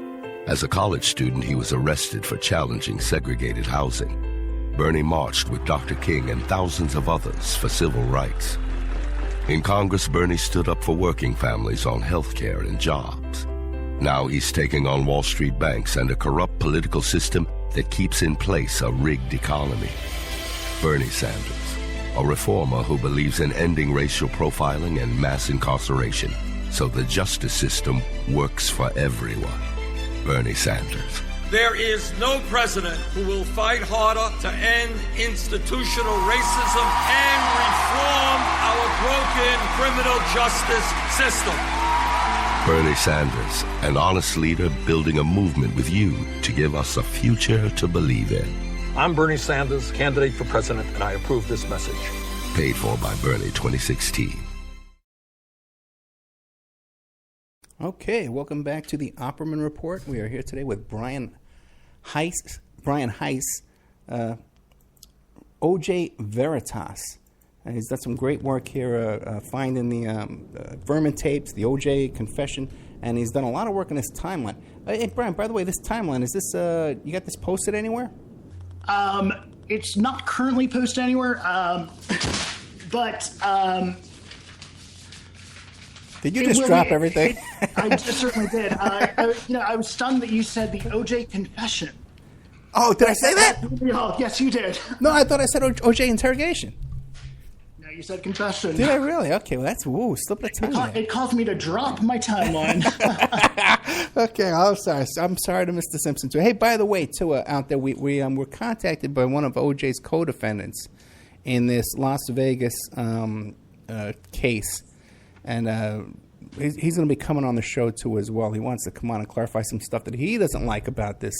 As a college student, he was arrested for challenging segregated housing. Bernie marched with Dr. King and thousands of others for civil rights. In Congress, Bernie stood up for working families on health care and jobs. Now he's taking on Wall Street banks and a corrupt political system that keeps in place a rigged economy. Bernie Sanders, a reformer who believes in ending racial profiling and mass incarceration. so the justice system works for everyone. Bernie Sanders. There is no president who will fight harder to end institutional racism and reform our broken criminal justice system. Bernie Sanders, an honest leader building a movement with you to give us a future to believe in. I'm Bernie Sanders, candidate for president, and I approve this message. Paid for by Bernie 2016. Okay, welcome back to the Opperman Report. We are here today with Brian Heiss, OJ VERITAS. And he's done some great work here finding the Fuhrman tapes, the OJ confession, and he's done a lot of work on this timeline. Hey, Brian, by the way, this timeline, is this, you got this posted anywhere? It's not currently posted anywhere, but... Did you just drop everything? I certainly did. I was stunned that you said the OJ confession. Oh, did I say that? Oh, yes, you did. No, I thought I said OJ interrogation. No, you said confession. Did I really? Okay, well, that's, slip of the tongue. It caused me to drop my timeline. Okay, I'm sorry. I'm sorry to Mr. Simpson, too. Hey, by the way, too, out there, we were contacted by one of OJ's co-defendants in this Las Vegas case. And he's going to be coming on the show, too, as well. He wants to come on and clarify some stuff that he doesn't like about this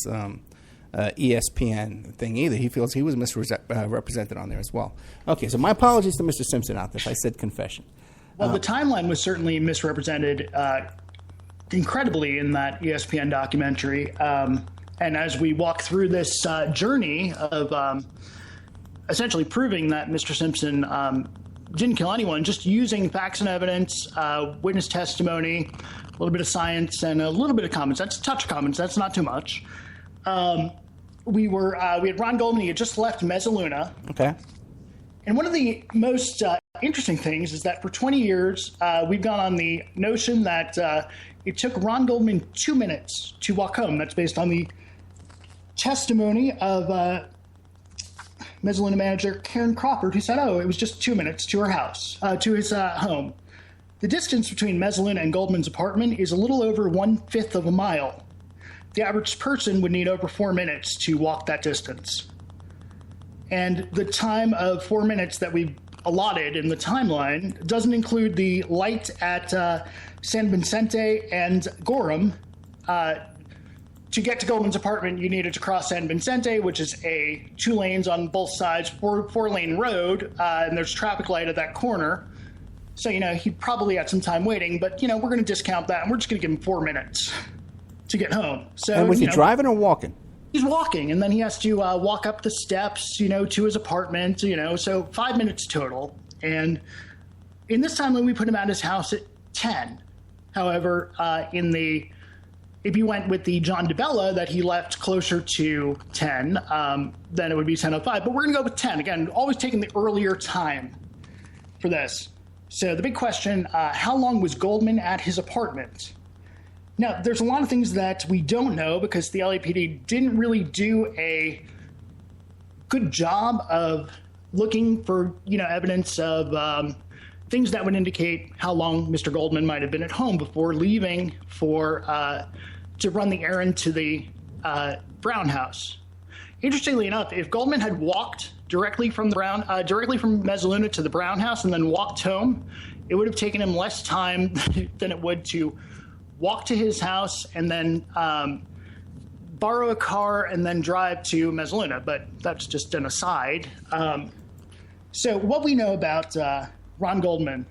ESPN thing either. He feels he was misrepresented on there as well. Okay, so my apologies to Mr. Simpson out there if I said confession. Well, the timeline was certainly misrepresented incredibly in that ESPN documentary. And as we walk through this journey of essentially proving that Mr. Simpson didn't kill anyone, just using facts and evidence, witness testimony, a little bit of science, and a little bit of common sense. A touch of common sense, not too much. We had Ron Goldman. He had just left Mezzaluna. Okay. And one of the most interesting things is that for 20 years, we've gone on the notion that it took Ron Goldman 2 minutes to walk home. That's based on the testimony of Mezzaluna manager Karen Crawford, who said, it was just 2 minutes to her house, to his home. The distance between Mezzaluna and Goldman's apartment is a little over 1/5 of a mile. The average person would need over 4 minutes to walk that distance. And the time of 4 minutes that we've allotted in the timeline doesn't include the light at San Vicente and Gorham. To get to Goldman's apartment, you needed to cross San Vicente, which is 2 lanes on both sides, four-lane road, and there's traffic light at that corner. So, he probably had some time waiting, but, we're going to discount that, and we're just going to give him 4 minutes to get home. So, and was he driving or walking? He's walking, and then he has to walk up the steps, to his apartment, so 5 minutes total. And in this timeline, we put him at his house at 10. However, if you went with the John DeBella that he left closer to 10, then it would be 10:05. But we're going to go with 10. Again, always taking the earlier time for this. So the big question, how long was Goldman at his apartment? Now, there's a lot of things that we don't know because the LAPD didn't really do a good job of looking for, evidence of things that would indicate how long Mr. Goldman might have been at home before leaving to run the errand to the Brown house. Interestingly enough, if Goldman had walked directly from Mezzaluna to the Brown house and then walked home, it would have taken him less time than it would to walk to his house and then borrow a car and then drive to Mezzaluna. But that's just an aside. So what we know about Ron Goldman,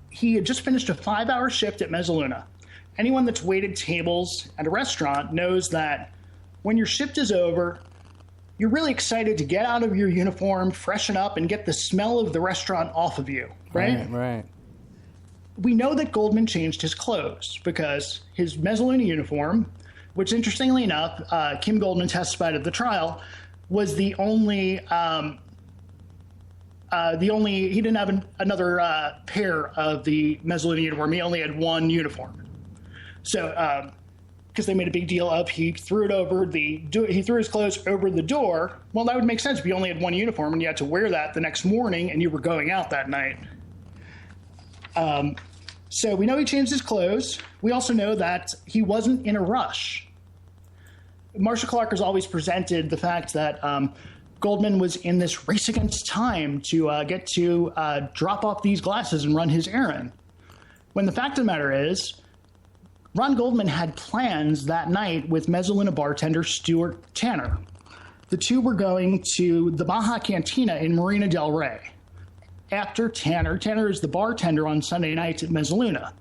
he had just finished a 5-hour shift at Mezzaluna. Anyone that's waited tables at a restaurant knows that when your shift is over, you're really excited to get out of your uniform, freshen up, and get the smell of the restaurant off of you, right? Right. We know that Goldman changed his clothes because his Mezzaluna uniform, which interestingly enough, Kim Goldman testified at the trial, was the only he didn't have another pair of the Mezzaluna uniform. He only had one uniform. So, because they made a big deal of he threw his clothes over the door. Well, that would make sense if you only had one uniform and you had to wear that the next morning and you were going out that night. So we know he changed his clothes. We also know that he wasn't in a rush. Marcia Clark has always presented the fact that Goldman was in this race against time to get to drop off these glasses and run his errand. When the fact of the matter is, Ron Goldman had plans that night with Mezzaluna bartender Stuart Tanner. The two were going to the Baja Cantina in Marina del Rey. After Tanner is the bartender on Sunday nights at Mezzaluna.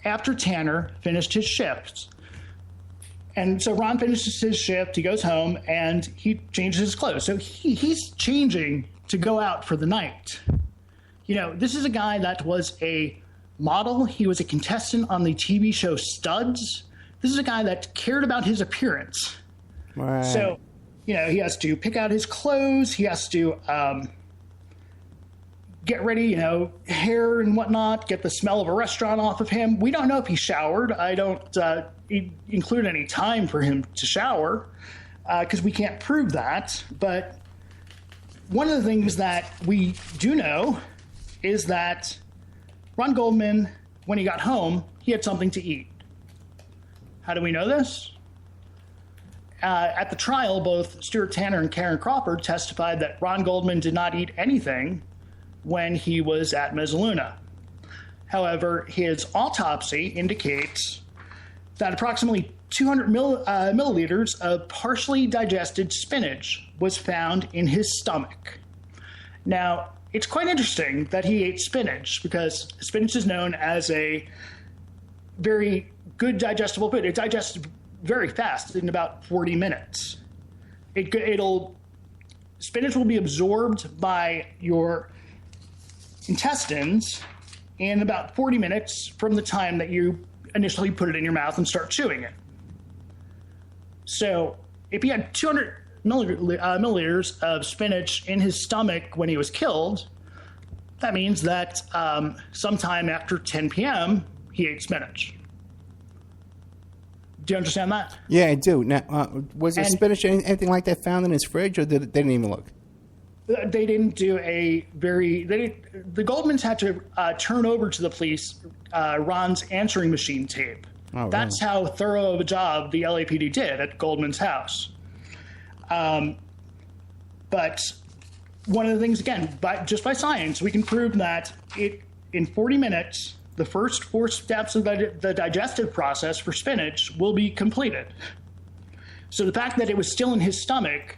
After Tanner finished his shift, and so Ron finishes his shift, he goes home, and he changes his clothes. So he's changing to go out for the night. You know, this is a guy that was a model. He was a contestant on the TV show Studs. This is a guy that cared about his appearance. Right. So, you know, he has to pick out his clothes. He has to get ready, you know, hair and whatnot, get the smell of a restaurant off of him. We don't know if he showered. I don't include any time for him to shower because we can't prove that. But one of the things that we do know is that Ron Goldman, when he got home, he had something to eat. How do we know this? At the trial, both Stuart Tanner and Karen Crawford testified that Ron Goldman did not eat anything when he was at Mezzaluna. However, his autopsy indicates that approximately 200 milliliters of partially digested spinach was found in his stomach. Now, it's quite interesting that he ate spinach because spinach is known as a very good digestible food. It digests very fast in about 40 minutes. Spinach will be absorbed by your intestines in about 40 minutes from the time that you initially put it in your mouth and start chewing it. So if he had 200 milliliters of spinach in his stomach when he was killed, that means that sometime after 10 p.m., he ate spinach. Do you understand that? Yeah, I do. Now, was there spinach, anything like that found in his fridge, or they didn't even look? They didn't do the Goldmans had to turn over to the police Ron's answering machine tape. Oh, That's really? how thorough of a job the LAPD did at Goldman's house. But one of the things, again, just by science, we can prove that in 40 minutes, the first 4 steps of the digestive process for spinach will be completed. So the fact that it was still in his stomach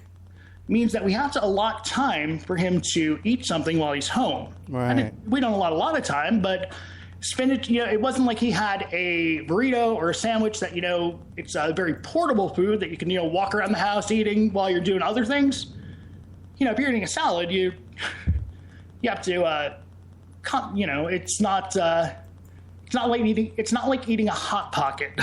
means that we have to allot time for him to eat something while he's home. Right. And we don't allot a lot of time, but spinach, you know, it wasn't like he had a burrito or a sandwich that, you know, it's a very portable food that you can, you know, walk around the house eating while you're doing other things. You know, if you're eating a salad, you have to, you know, it's not like eating a Hot Pocket.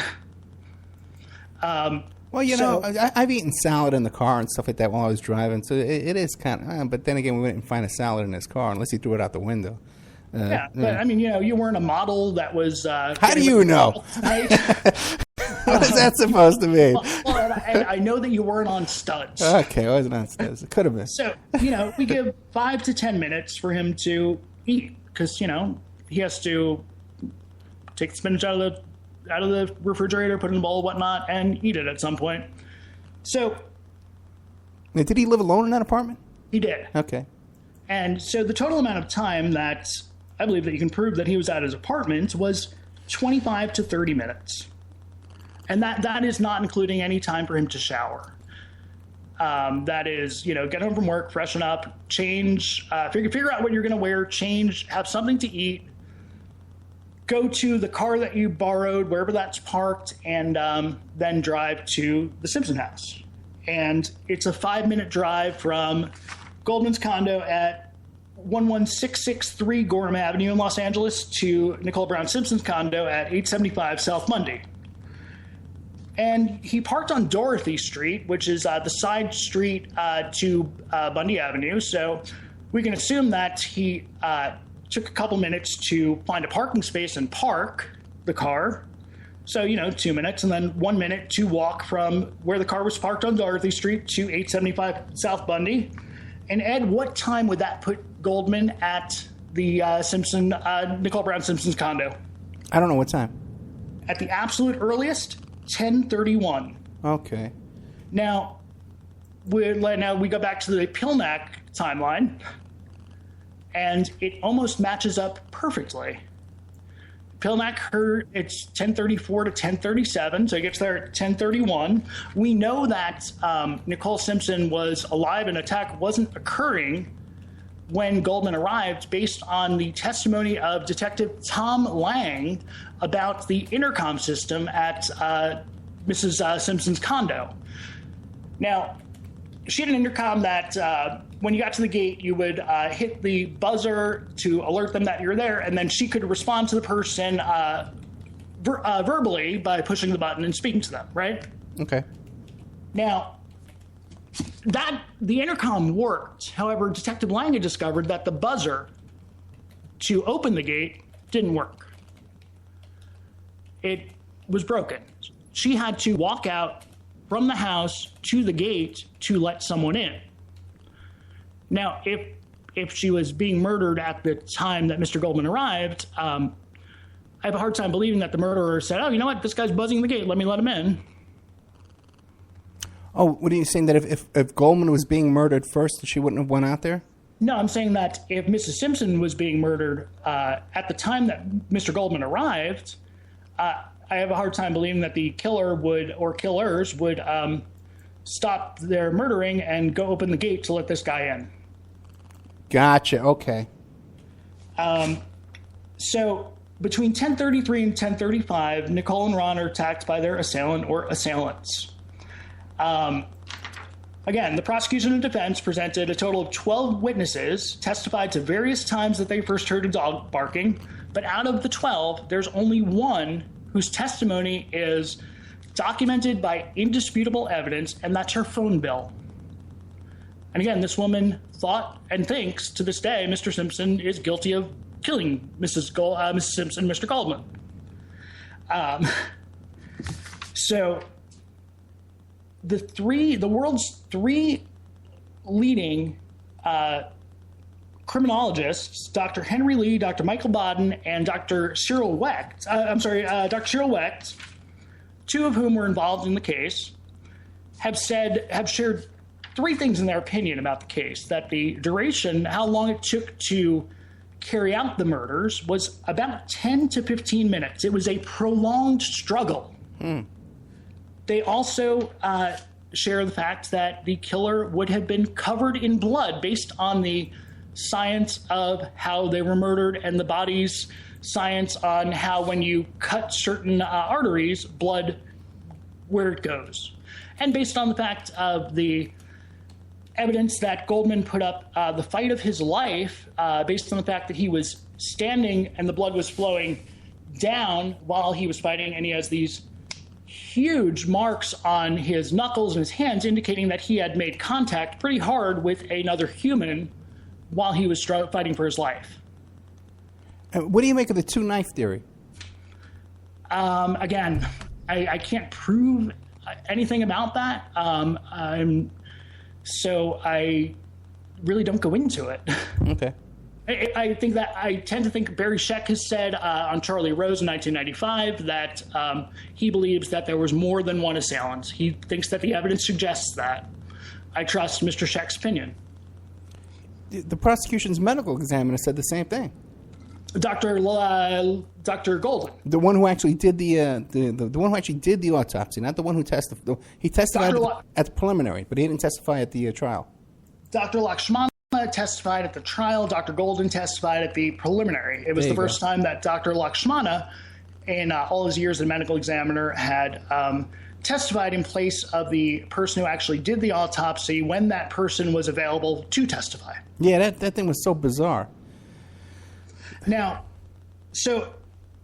Well, you know, I've eaten salad in the car and stuff like that while I was driving, so it is kind of. But then again, we wouldn't find a salad in his car unless he threw it out the window. But I mean, you know, you weren't a model that was. How do you know? What is that supposed to mean? Well, I know that you weren't on Studs. Okay, I wasn't on Studs. It could have been. So, you know, we give 5 to 10 minutes for him to eat because, you know, he has to take the spinach out of the refrigerator, put it in a bowl, whatnot, and eat it at some point. So, now, did he live alone in that apartment? He did. Okay. And so the total amount of time that I believe that you can prove that he was at his apartment was 25 to 30 minutes. And that is not including any time for him to shower. That is, you know, get home from work, freshen up, change, figure out what you're going to wear, change, have something to eat, go to the car that you borrowed, wherever that's parked, and then drive to the Simpson house. And it's a 5-minute drive from Goldman's condo at 11663 Gorham Avenue in Los Angeles to Nicole Brown Simpson's condo at 875 South Mundy. And he parked on Dorothy Street, which is the side street to Bundy Avenue. So we can assume that he took a couple minutes to find a parking space and park the car. So, you know, 2 minutes, and then 1 minute to walk from where the car was parked on Dorothy Street to 875 South Bundy. And Ed, what time would that put Goldman at the Nicole Brown Simpson's condo? I don't know what time. At the absolute earliest, 10:31. Okay. Now we go back to the Pilnak timeline, and it almost matches up perfectly. Pilnak heard it's 10:34 to 10:37, so he gets there at 10:31. We know that Nicole Simpson was alive and attack wasn't occurring when Goldman arrived, based on the testimony of Detective Tom Lang about the intercom system at Mrs. Simpson's condo. Now, she had an intercom that when you got to the gate, you would hit the buzzer to alert them that you're there, and then she could respond to the person verbally by pushing the button and speaking to them, right? Okay. Now, the intercom worked. However, Detective Lang had discovered that the buzzer to open the gate didn't work. It was broken. She had to walk out from the house to the gate to let someone in. Now, if she was being murdered at the time that Mr. Goldman arrived, I have a hard time believing that the murderer said, "Oh, you know what? This guy's buzzing the gate. Let me let him in." Oh, what are you saying, that if Goldman was being murdered first, she wouldn't have went out there? No, I'm saying that if Mrs. Simpson was being murdered at the time that Mr. Goldman arrived, I have a hard time believing that the killer or killers would stop their murdering and go open the gate to let this guy in. Gotcha. Okay. So between 10:33 and 10:35, Nicole and Ron are attacked by their assailant or assailants. Again, the prosecution and defense presented a total of 12 witnesses, testified to various times that they first heard a dog barking, but out of the 12, there's only one whose testimony is documented by indisputable evidence, and that's her phone bill. And again, this woman thought and thinks to this day Mr. Simpson is guilty of killing Mrs. Simpson, Mr. Goldman. So the world's three leading criminologists, Dr. Henry Lee, Dr. Michael Baden, and Dr. Cyril Wecht, Dr. Cyril Wecht, two of whom were involved in the case, have shared three things in their opinion about the case: that the duration, how long it took to carry out the murders, was about 10 to 15 minutes. It was a prolonged struggle. They also share the fact that the killer would have been covered in blood based on the science of how they were murdered and the body's science on how, when you cut certain arteries, blood, where it goes. And based on the fact of the evidence that Goldman put up, the fight of his life, based on the fact that he was standing and the blood was flowing down while he was fighting, and he has these huge marks on his knuckles and his hands, indicating that he had made contact pretty hard with another human while he was fighting for his life. What do you make of the two-knife theory? Again, I can't prove anything about that. So I really don't go into it. Okay. I tend to think Barry Scheck has said on Charlie Rose in 1995 that he believes that there was more than one assailant. He thinks that the evidence suggests that. I trust Mr. Scheck's opinion. The prosecution's medical examiner said the same thing. Dr. Golden, the one who actually did the one who actually did the autopsy, not the one who testified. He testified at the preliminary, but he didn't testify at the trial. Dr. Lakshmana testified at the trial. Dr. Golden testified at the preliminary. It was the first time that Dr. Lakshmana, in all his years as a medical examiner, had testified in place of the person who actually did the autopsy when that person was available to testify. Yeah, that thing was so bizarre. Now, so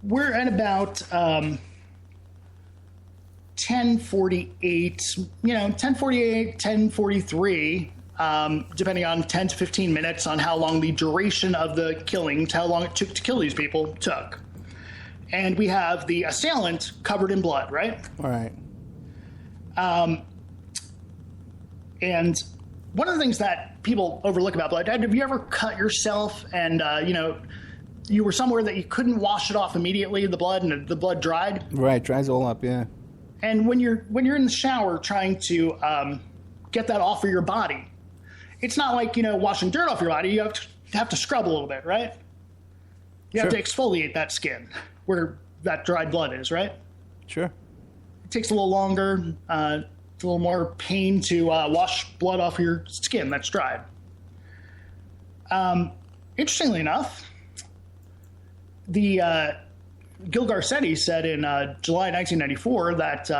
we're at about 10:48, 10:43, depending on 10 to 15 minutes on how long the duration of the killing, how long it took to kill these people took. And we have the assailant covered in blood, right? All right. And one of the things that people overlook about blood, have you ever cut yourself and, you were somewhere that you couldn't wash it off immediately, the blood, and the blood dried. Right, dries all up, yeah. And when you're in the shower trying to get that off of your body, it's not like, washing dirt off your body. You have to scrub a little bit, right? You have to exfoliate that skin where that dried blood is, right? Sure. It takes a little longer. It's a little more pain to wash blood off your skin that's dried. Interestingly enough, the Gil Garcetti said in July 1994 that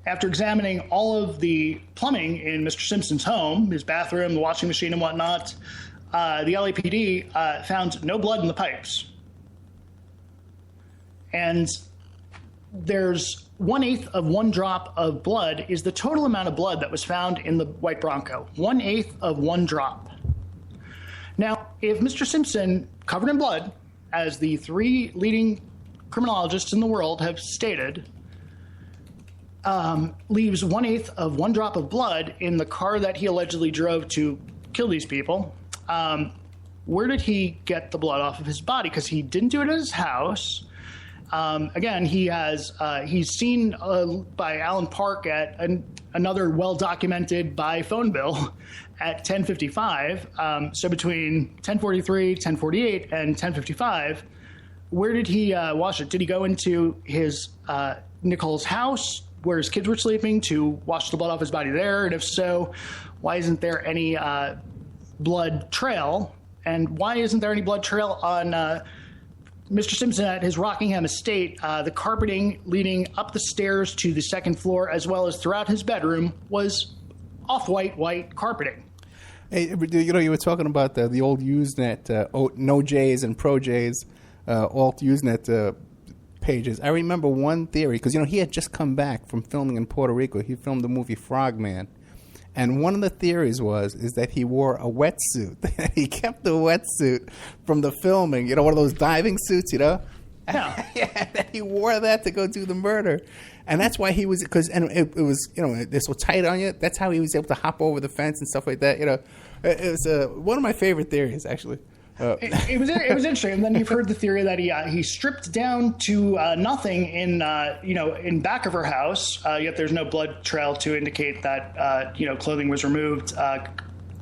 after examining all of the plumbing in Mr. Simpson's home, his bathroom, the washing machine, and whatnot, the LAPD found no blood in the pipes. And there's 1/8 of 1 drop of blood is the total amount of blood that was found in the white Bronco. 1/8 of 1 drop. Now, if Mr. Simpson, covered in blood, as the 3 leading criminologists in the world have stated, leaves 1/8 of 1 drop of blood in the car that he allegedly drove to kill these people, where did he get the blood off of his body? Because he didn't do it at his house. Again, he's seen by Alan Park at another well-documented by phone bill at 10:55. So between 10:43, 10:48, and 10:55, where did he wash it? Did he go into his Nicole's house where his kids were sleeping to wash the blood off his body there? And if so, why isn't there any blood trail? And why isn't there any blood trail on Mr. Simpson at his Rockingham estate? The carpeting leading up the stairs to the second floor, as well as throughout his bedroom, was off-white white carpeting. Hey, you were talking about the old Usenet, no J's and pro J's, alt Usenet pages. I remember one theory, because, he had just come back from filming in Puerto Rico. He filmed the movie Frogman. And one of the theories is that he wore a wetsuit. He kept the wetsuit from the filming, one of those diving suits, Yeah. Yeah, he wore that to go do the murder. And that's why he was, and it was, they're so tight on you. That's how he was able to hop over the fence and stuff like that. It was one of my favorite theories, actually. It was interesting. And then you've heard the theory that he stripped down to nothing in back of her house. Yet there's no blood trail to indicate that clothing was removed.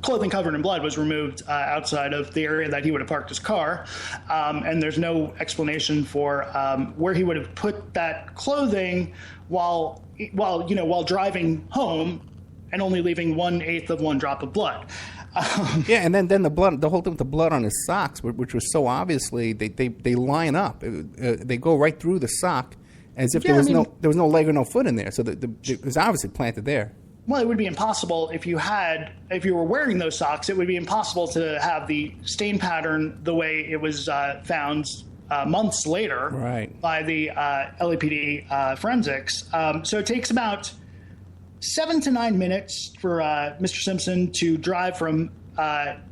Clothing covered in blood was removed outside of the area that he would have parked his car, and there's no explanation for where he would have put that clothing while driving home, and only leaving 1/8 of 1 drop of blood. Yeah, and then the blood, the whole thing with the blood on his socks, which was so obviously they line up, they go right through the sock, as if there was no leg or no foot in there. So it was obviously planted there. Well, it would be impossible if you were wearing those socks. It would be impossible to have the stain pattern the way it was found months later, right, by the LAPD forensics. So it takes about 7 to 9 minutes for Mr. Simpson to drive from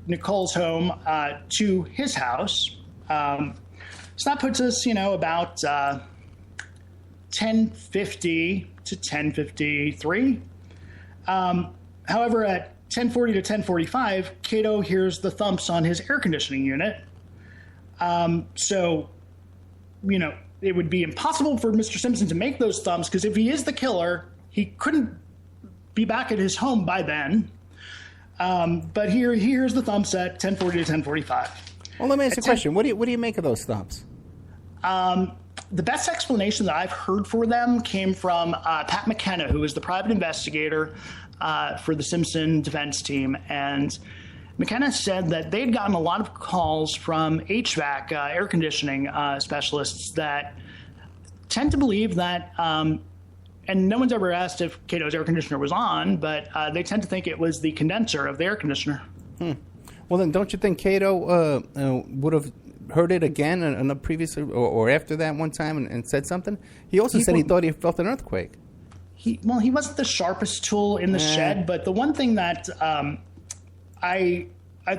Nicole's home to his house. So that puts us, about 10:50 to 10:53. However, at 10:40 to 10:45, Cato hears the thumps on his air conditioning unit. So, it would be impossible for Mr. Simpson to make those thumps, because if he is the killer, he couldn't be back at his home by then. But he hears the thumps at 10:40 to 10:45. Well, let me ask you a question. What do you make of those thumps? The best explanation that I've heard for them came from Pat McKenna, who was the private investigator for the Simpson defense team. And McKenna said that they'd gotten a lot of calls from HVAC, air conditioning specialists, that tend to believe that, and no one's ever asked if Cato's air conditioner was on, but they tend to think it was the condenser of the air conditioner. Well, then don't you think Cato would have heard it again in a previous or after that one time and said something? He also said he thought he felt an earthquake. He wasn't the sharpest tool in the shed, but the one thing that I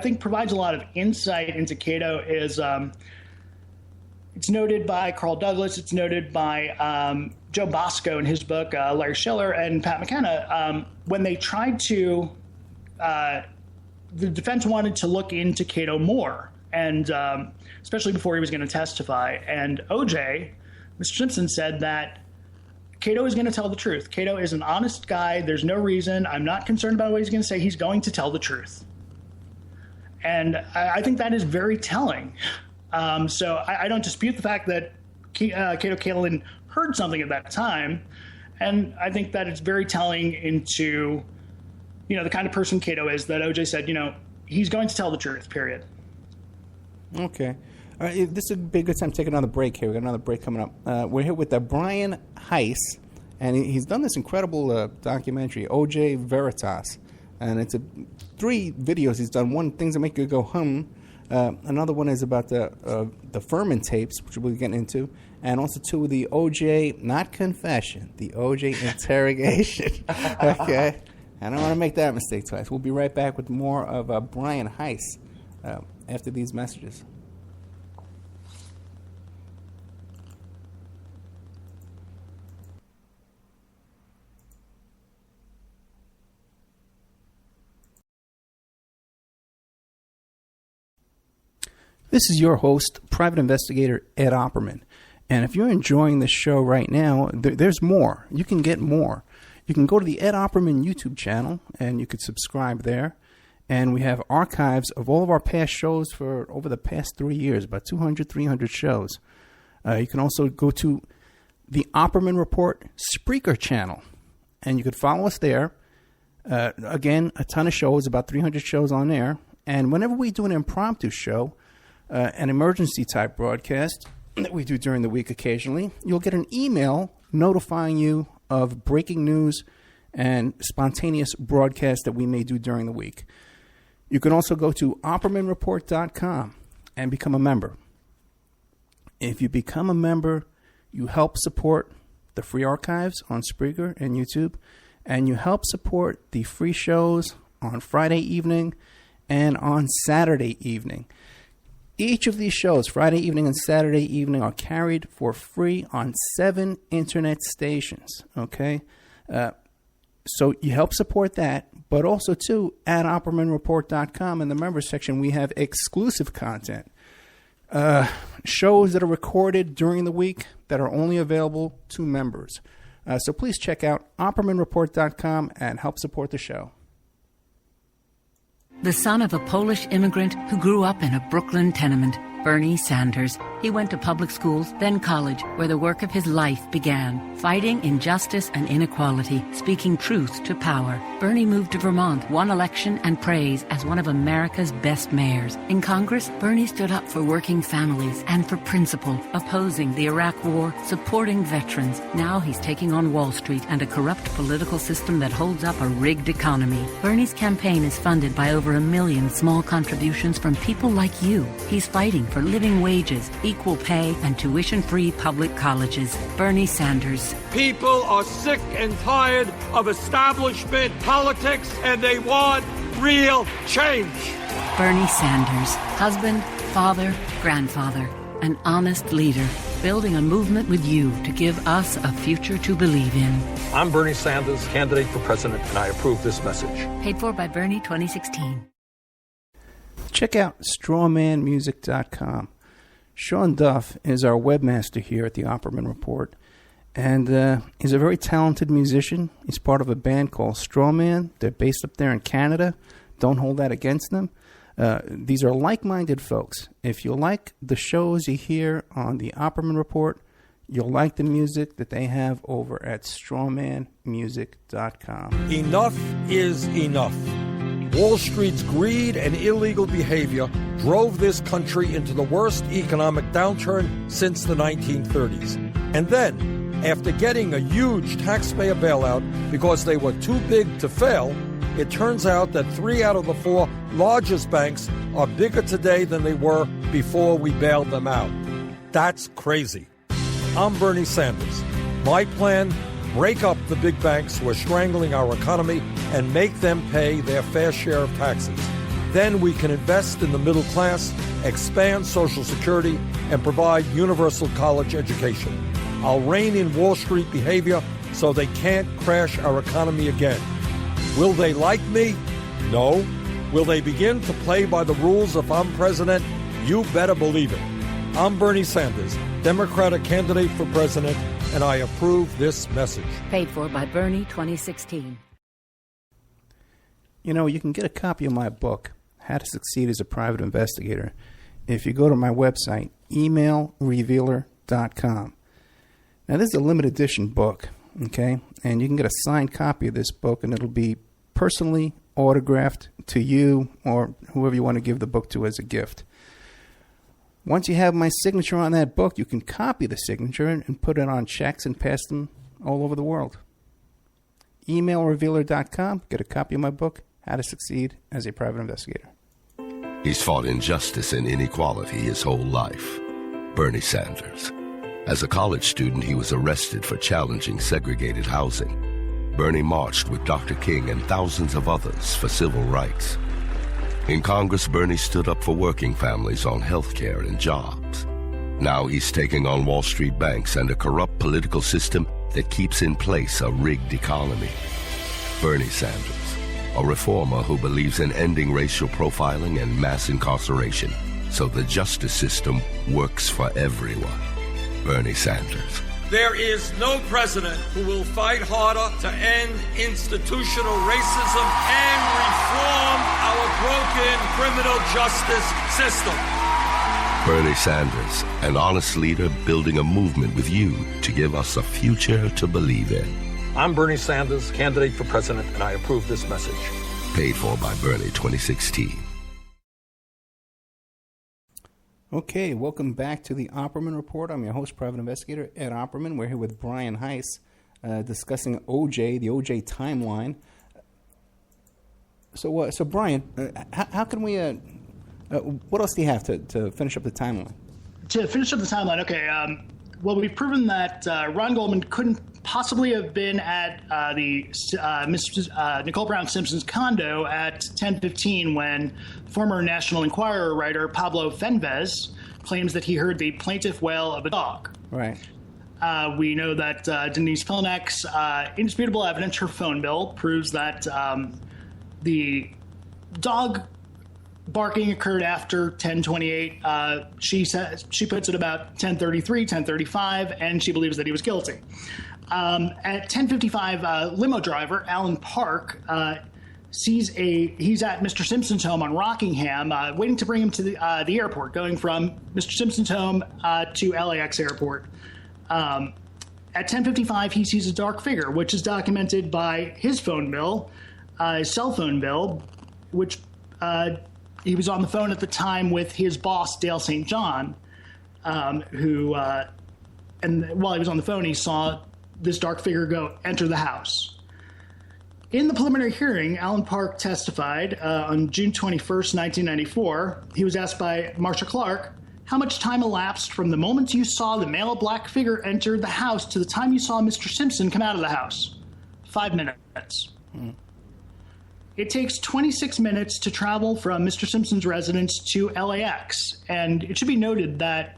think provides a lot of insight into Cato is it's noted by Carl Douglas, it's noted by Joe Bosco in his book, Larry Schiller, and Pat McKenna, when they tried to, the defense wanted to look into Cato more. and especially before he was going to testify. And OJ, Mr. Simpson, said that Cato is going to tell the truth. Cato is an honest guy. There's no reason. I'm not concerned about what he's going to say. He's going to tell the truth. And I think that is very telling. So I don't dispute the fact that Cato Kalin heard something at that time. And I think that it's very telling into, the kind of person Cato is, that OJ said, he's going to tell the truth, period. Okay. All right, this would be a good time to take another break here. We've got another break coming up. We're here with Brian Heiss, and he's done this incredible documentary, OJ VERITAS. And it's 3 videos he's done. One, things that make you go, another one is about the Fuhrman tapes, which we'll be getting into. And also 2 of the OJ, not confession, the OJ interrogation. Okay? I don't want to make that mistake twice. We'll be right back with more of Brian Heiss after these messages. This is your host, private investigator Ed Opperman. And if you're enjoying this show right now, there's more. You can get more. You can go to the Ed Opperman YouTube channel, and you could subscribe there. And we have archives of all of our past shows for over the past 3 years, about 200, 300 shows. You can also go to the Opperman Report Spreaker channel, and you could follow us there. Again, a ton of shows, about 300 shows on there. And whenever we do an impromptu show, an emergency type broadcast that we do during the week occasionally, you'll get an email notifying you of breaking news and spontaneous broadcasts that we may do during the week. You can also go to oppermanreport.com and become a member. If you become a member, you help support the free archives on Spreaker and YouTube, and you help support the free shows on Friday evening and on Saturday evening. Each of these shows, Friday evening and Saturday evening, are carried for free on 7 internet stations, okay? So you help support that, but also, too, at OppermanReport.com in the members section, we have exclusive content. Shows that are recorded during the week that are only available to members. So please check out OppermanReport.com and help support the show. The son of a Polish immigrant who grew up in a Brooklyn tenement, Bernie Sanders. He went to public schools, then college, where the work of his life began, fighting injustice and inequality, speaking truth to power. Bernie moved to Vermont, won election and praise as one of America's best mayors. In Congress, Bernie stood up for working families and for principle, opposing the Iraq War, supporting veterans. Now he's taking on Wall Street and a corrupt political system that holds up a rigged economy. Bernie's campaign is funded by over 1 million small contributions from people like you. He's fighting for living wages, equal pay, and tuition-free public colleges. Bernie Sanders. People are sick and tired of establishment politics, and they want real change. Bernie Sanders. Husband, father, grandfather, an honest leader, building a movement with you to give us a future to believe in. I'm Bernie Sanders, candidate for president, and I approve this message. Paid for by Bernie 2016. Check out strawmanmusic.com. Sean Duff is our webmaster here at the Opperman Report, and he's a very talented musician. He's part of a band called Strawman. They're based up there in Canada. Don't hold that against them. These are like-minded folks. If you like the shows you hear on the Opperman Report, you'll like the music that they have over at strawmanmusic.com. Enough is enough. Wall Street's greed and illegal behavior drove this country into the worst economic downturn since the 1930s. And then, after getting a huge taxpayer bailout because they were too big to fail, it turns out that 3 out of the 4 largest banks are bigger today than they were before we bailed them out. That's crazy. I'm Bernie Sanders. My plan: break up the big banks who are strangling our economy and make them pay their fair share of taxes. Then we can invest in the middle class, expand Social Security, and provide universal college education. I'll rein in Wall Street behavior so they can't crash our economy again. Will they like me? No. Will they begin to play by the rules if I'm president? You better believe it. I'm Bernie Sanders, Democratic candidate for president, and I approve this message. Paid for by Bernie 2016. You know, you can get a copy of my book, How to Succeed as a Private Investigator, if you go to my website, emailrevealer.com. Now, this is a limited edition book, okay? And you can get a signed copy of this book, and it'll be personally autographed to you or whoever you want to give the book to as a gift. Once you have my signature on that book, you can copy the signature and put it on checks and pass them all over the world. Emailrevealer.com. Get a copy of my book, How to Succeed as a Private Investigator. He's fought injustice and inequality his whole life. Bernie Sanders. As a college student, he was arrested for challenging segregated housing. Bernie marched with Dr. King and thousands of others for civil rights. In Congress, Bernie stood up for working families on health care and jobs. Now he's taking on Wall Street banks and a corrupt political system that keeps in place a rigged economy. Bernie Sanders, a reformer who believes in ending racial profiling and mass incarceration so the justice system works for everyone. Bernie Sanders. There is no president who will fight harder to end institutional racism and reform our broken criminal justice system. Bernie Sanders, an honest leader building a movement with you to give us a future to believe in. I'm Bernie Sanders, candidate for president, and I approve this message. Paid for by Bernie 2016. Okay, welcome back to the Opperman Report. I'm your host, Private Investigator Ed Opperman. We're here with Brian Heiss discussing OJ, the OJ timeline. So Brian, how can we? What else do you have to finish up the timeline? To finish up the timeline, okay. Well, we've proven that Ron Goldman couldn't possibly have been at Miss Nicole Brown Simpson's condo at 10:15 when former National Enquirer writer Pablo Fenves claims that he heard the plaintive wail of a dog. Right. We know that Denise Filnack's indisputable evidence, her phone bill, proves that the dog barking occurred after 10:28. She says she puts it about 10:33, 10:35, and she believes that he was guilty. At 10:55, limo driver Alan Park he's at Mr. Simpson's home on Rockingham, waiting to bring him to the airport, going from Mr. Simpson's home to LAX airport. At 10:55, he sees a dark figure, which is documented by his phone bill, his cell phone bill, which he was on the phone at the time with his boss, Dale St. John, and while he was on the phone, he saw this dark figure enter the house. In the preliminary hearing, Alan Park testified on June 21st, 1994. He was asked by Marcia Clark, how much time elapsed from the moment you saw the male black figure enter the house to the time you saw Mr. Simpson come out of the house? 5 minutes. It takes 26 minutes to travel from Mr. Simpson's residence to LAX. And it should be noted that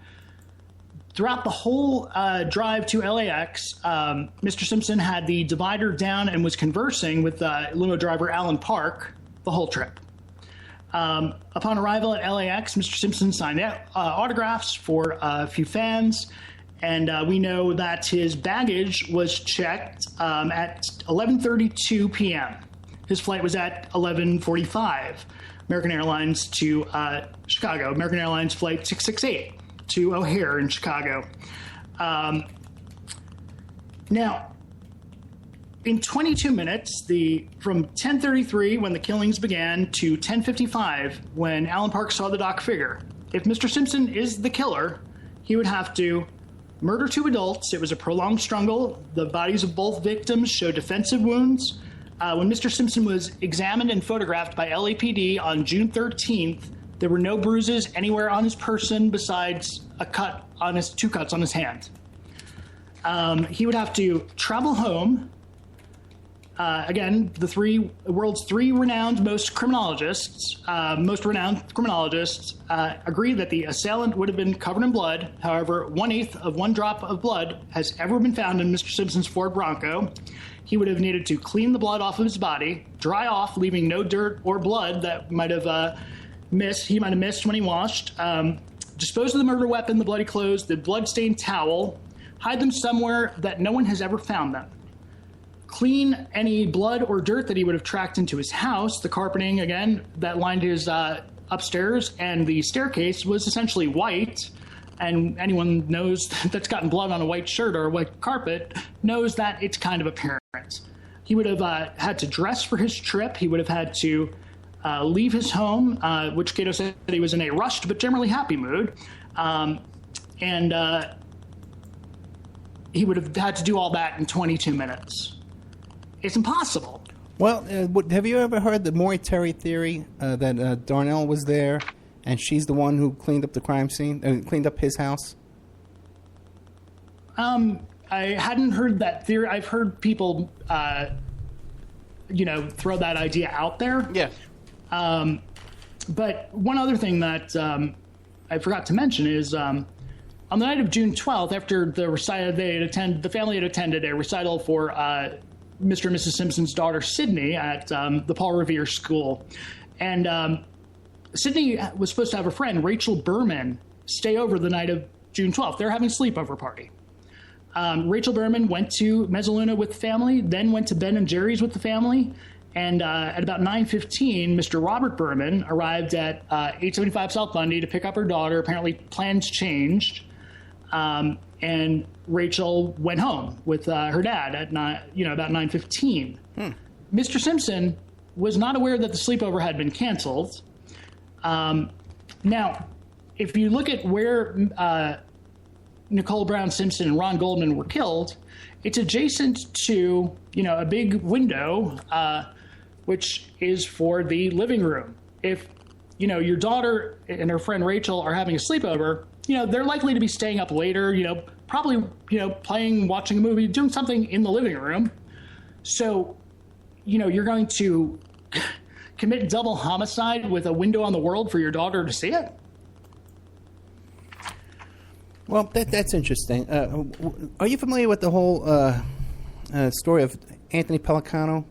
throughout the whole drive to LAX, Mr. Simpson had the divider down and was conversing with limo driver Alan Park the whole trip. Upon arrival at LAX, Mr. Simpson signed autographs for a few fans, and we know that his baggage was checked at 11:32 p.m. His flight was at 11:45. American Airlines to Chicago. American Airlines flight 668 to O'Hare in Chicago. Now, in 22 minutes, from 10:33 when the killings began to 10:55 when Alan Park saw the dark figure, if Mr. Simpson is the killer, he would have to murder 2 adults. It was a prolonged struggle. The bodies of both victims show defensive wounds. When Mr. Simpson was examined and photographed by LAPD on June 13th, there were no bruises anywhere on his person besides 2 cuts on his hand. He would have to travel home. Again, the world's 3 renowned most renowned criminologists agree that the assailant would have been covered in blood. However, 1/8 of 1 drop of blood has ever been found in Mr. Simpson's Ford Bronco. He would have needed to clean the blood off of his body, dry off, leaving no dirt or blood that might have missed. He might have missed when he washed. Dispose of the murder weapon, the bloody clothes, the blood-stained towel. Hide them somewhere that no one has ever found them. Clean any blood or dirt that he would have tracked into his house. The carpeting, again, that lined his upstairs, and the staircase was essentially white. And anyone knows that's gotten blood on a white shirt or a white carpet knows that it's kind of apparent. He would have had to dress for his trip. He would have had to leave his home, which Cato said he was in a rushed but generally happy mood. And he would have had to do all that in 22 minutes. It's impossible. Well, have you ever heard the Maury Terry theory that Darnell was there and she's the one who cleaned up the crime scene, cleaned up his house? I hadn't heard that theory. I've heard people, throw that idea out there. Yeah. But one other thing that I forgot to mention is on the night of June 12th, after the recital, the family had attended a recital for Mr. and Mrs. Simpson's daughter, Sydney, at the Paul Revere School. And Sydney was supposed to have a friend, Rachel Berman, stay over the night of June 12th. They're having a sleepover party. Rachel Berman went to Mezzaluna with the family, then went to Ben and Jerry's with the family. And at about 9:15, Mr. Robert Berman arrived at 875 South Bundy to pick up her daughter. Apparently, plans changed. And Rachel went home with her dad at about 9:15. Mr. Simpson was not aware that the sleepover had been canceled. Now, if you look at where Nicole Brown Simpson and Ron Goldman were killed, it's adjacent to a big window, which is for the living room. If your daughter and her friend Rachel are having a sleepover, they're likely to be staying up later, probably, playing, watching a movie, doing something in the living room. So, you're going to commit double homicide with a window on the world for your daughter to see it? Well, that's interesting. Are you familiar with the whole story of Anthony Pellicano?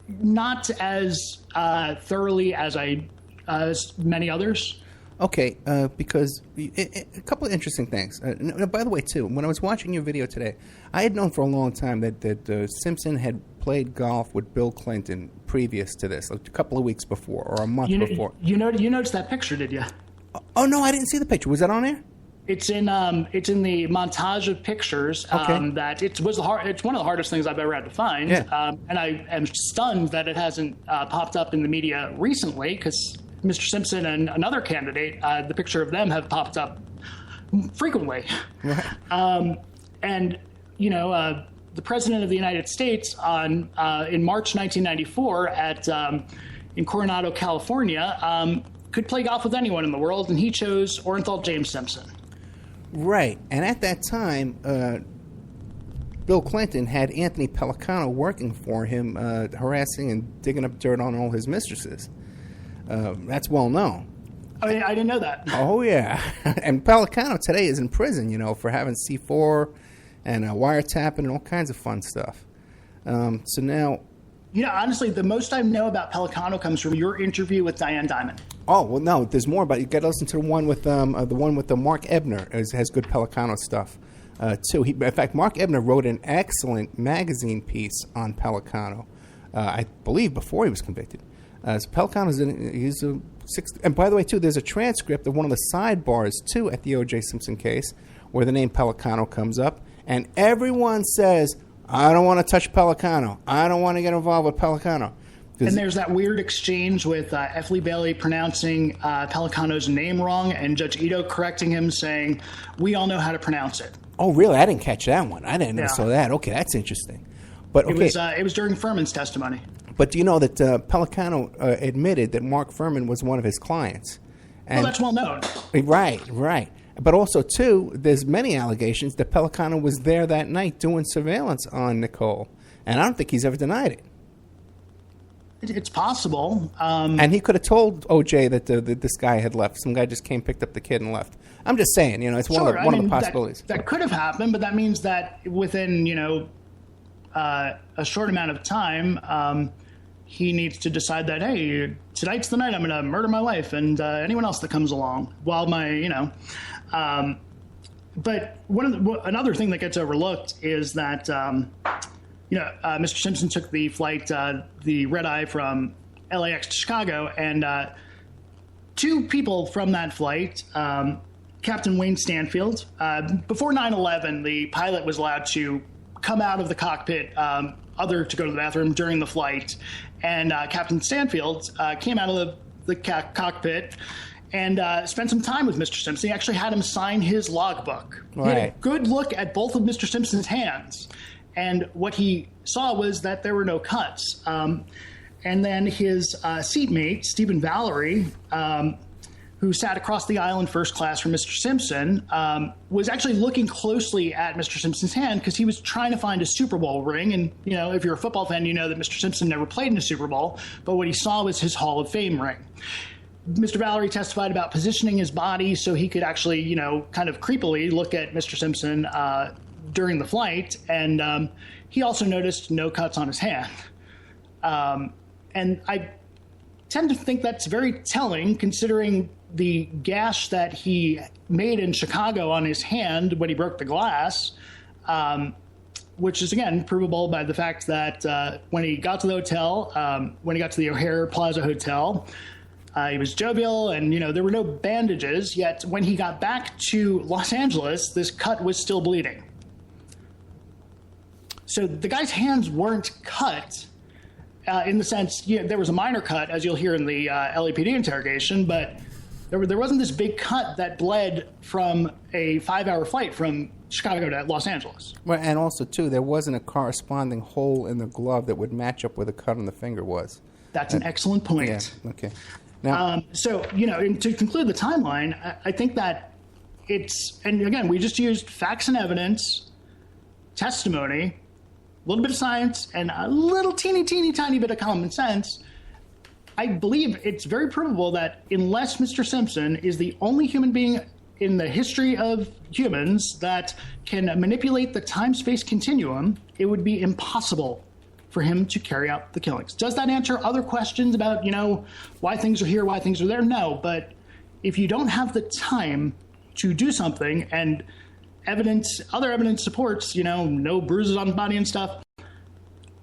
Not as thoroughly as many others. Okay, because a couple of interesting things. By the way, too, when I was watching your video today, I had known for a long time that Simpson had played golf with Bill Clinton previous to this, like a couple of weeks before or a month before. You noticed that picture, did you? Oh no, I didn't see the picture. Was that on there? It's in the montage of pictures. Okay. That it's one of the hardest things I've ever had to find. Yeah. And I am stunned that it hasn't popped up in the media recently, because Mr. Simpson and another candidate, the picture of them have popped up frequently. Right. And the President of the United States in March 1994 in Coronado, California, could play golf with anyone in the world, and he chose Orenthal James Simpson. Right, and at that time, Bill Clinton had Anthony Pellicano working for him, harassing and digging up dirt on all his mistresses. That's well known. I didn't know that. Oh, yeah. And Pellicano today is in prison, for having C4 and wiretapping and all kinds of fun stuff. So now... honestly, the most I know about Pellicano comes from your interview with Diane Diamond. Oh, well, no, there's more, but you got to listen to the one with Mark Ebner. Has good Pellicano stuff, too. In fact, Mark Ebner wrote an excellent magazine piece on Pellicano, I believe, before he was convicted. So Pellicano's he's a six. And by the way, too, there's a transcript of one of the sidebars, too, at the O.J. Simpson case, where the name Pellicano comes up, and everyone says, I don't want to touch Pellicano. I don't want to get involved with Pellicano. And there's that weird exchange with F. Lee Bailey pronouncing Pellicano's name wrong, and Judge Ito correcting him, saying, we all know how to pronounce it. Oh, really? I didn't catch that one. I didn't know saw that. Okay, that's interesting. But okay. It was during Fuhrman's testimony. But do you know that Pellicano admitted that Mark Fuhrman was one of his clients? And, well, that's well known. Right. But also, too, there's many allegations that Pellicano was there that night doing surveillance on Nicole. And I don't think he's ever denied it. It's possible. And he could have told O.J. that this guy had left. Some guy just came, picked up the kid, and left. I'm just saying, it's one of the possibilities. That could have happened, but that means that within, a short amount of time, he needs to decide that, hey, tonight's the night I'm going to murder my wife and anyone else that comes along while but another thing that gets overlooked is that, Mr. Simpson took the flight, the red eye from LAX to Chicago, and two people from that flight, Captain Wayne Stanfield, before 9/11, the pilot was allowed to come out of the cockpit, to go to the bathroom during the flight, and Captain Stanfield came out of the cockpit and spent some time with Mr. Simpson. He actually had him sign his logbook. Right. He had a good look at both of Mr. Simpson's hands, and what he saw was that there were no cuts. And then his seatmate, Stephen Valerie, who sat across the aisle in first class from Mr. Simpson, was actually looking closely at Mr. Simpson's hand because he was trying to find a Super Bowl ring. And, if you're a football fan, you know that Mr. Simpson never played in a Super Bowl, but what he saw was his Hall of Fame ring. Mr. Valerie testified about positioning his body so he could actually, kind of creepily look at Mr. Simpson during the flight. And he also noticed no cuts on his hand. And I tend to think that's very telling, considering the gash that he made in Chicago on his hand when he broke the glass, which is, again, provable by the fact that when he got to the hotel, when he got to the O'Hare Plaza Hotel, he was jovial and, there were no bandages, yet when he got back to Los Angeles, this cut was still bleeding. So the guy's hands weren't cut in the sense, there was a minor cut, as you'll hear in the LAPD interrogation, but there wasn't this big cut that bled from a 5-hour flight from Chicago to Los Angeles. Well, and also, too, there wasn't a corresponding hole in the glove that would match up where the cut on the finger was. That's an excellent point. Yeah, okay. Now, and to conclude the timeline, I think that and again, we just used facts and evidence, testimony, a little bit of science, and a little tiny bit of common sense. I believe it's very probable that unless Mr. Simpson is the only human being in the history of humans that can manipulate the time-space continuum, it would be impossible for him to carry out the killings. Does that answer other questions about, why things are here, why things are there? No, but if you don't have the time to do something and other evidence supports, no bruises on the body and stuff,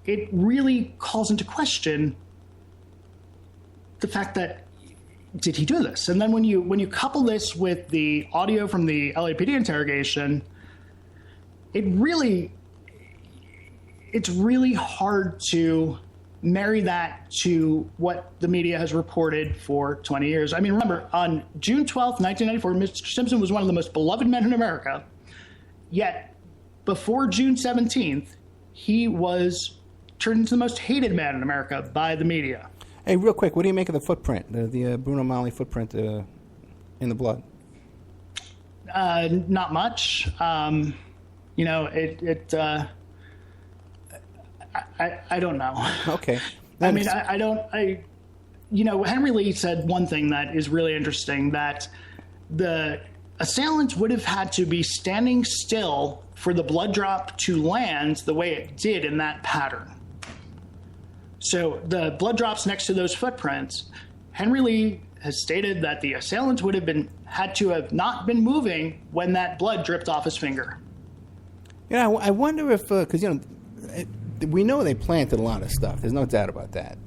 it really calls into question the fact that, did he do this? And then when you couple this with the audio from the LAPD interrogation, it's really hard to marry that to what the media has reported for 20 years. I mean, remember, on June 12th, 1994, Mr. Simpson was one of the most beloved men in America. Yet, before June 17th, he was turned into the most hated man in America by the media. Hey, real quick, what do you make of the footprint, the Bruno Mali footprint in the blood? Not much. I don't know. Okay. Henry Lee said one thing that is really interesting, that the assailant would have had to be standing still for the blood drop to land the way it did in that pattern. So the blood drops next to those footprints, Henry Lee has stated that the assailant would have had to have not been moving when that blood dripped off his finger. I wonder if, because, we know they planted a lot of stuff. There's no doubt about that.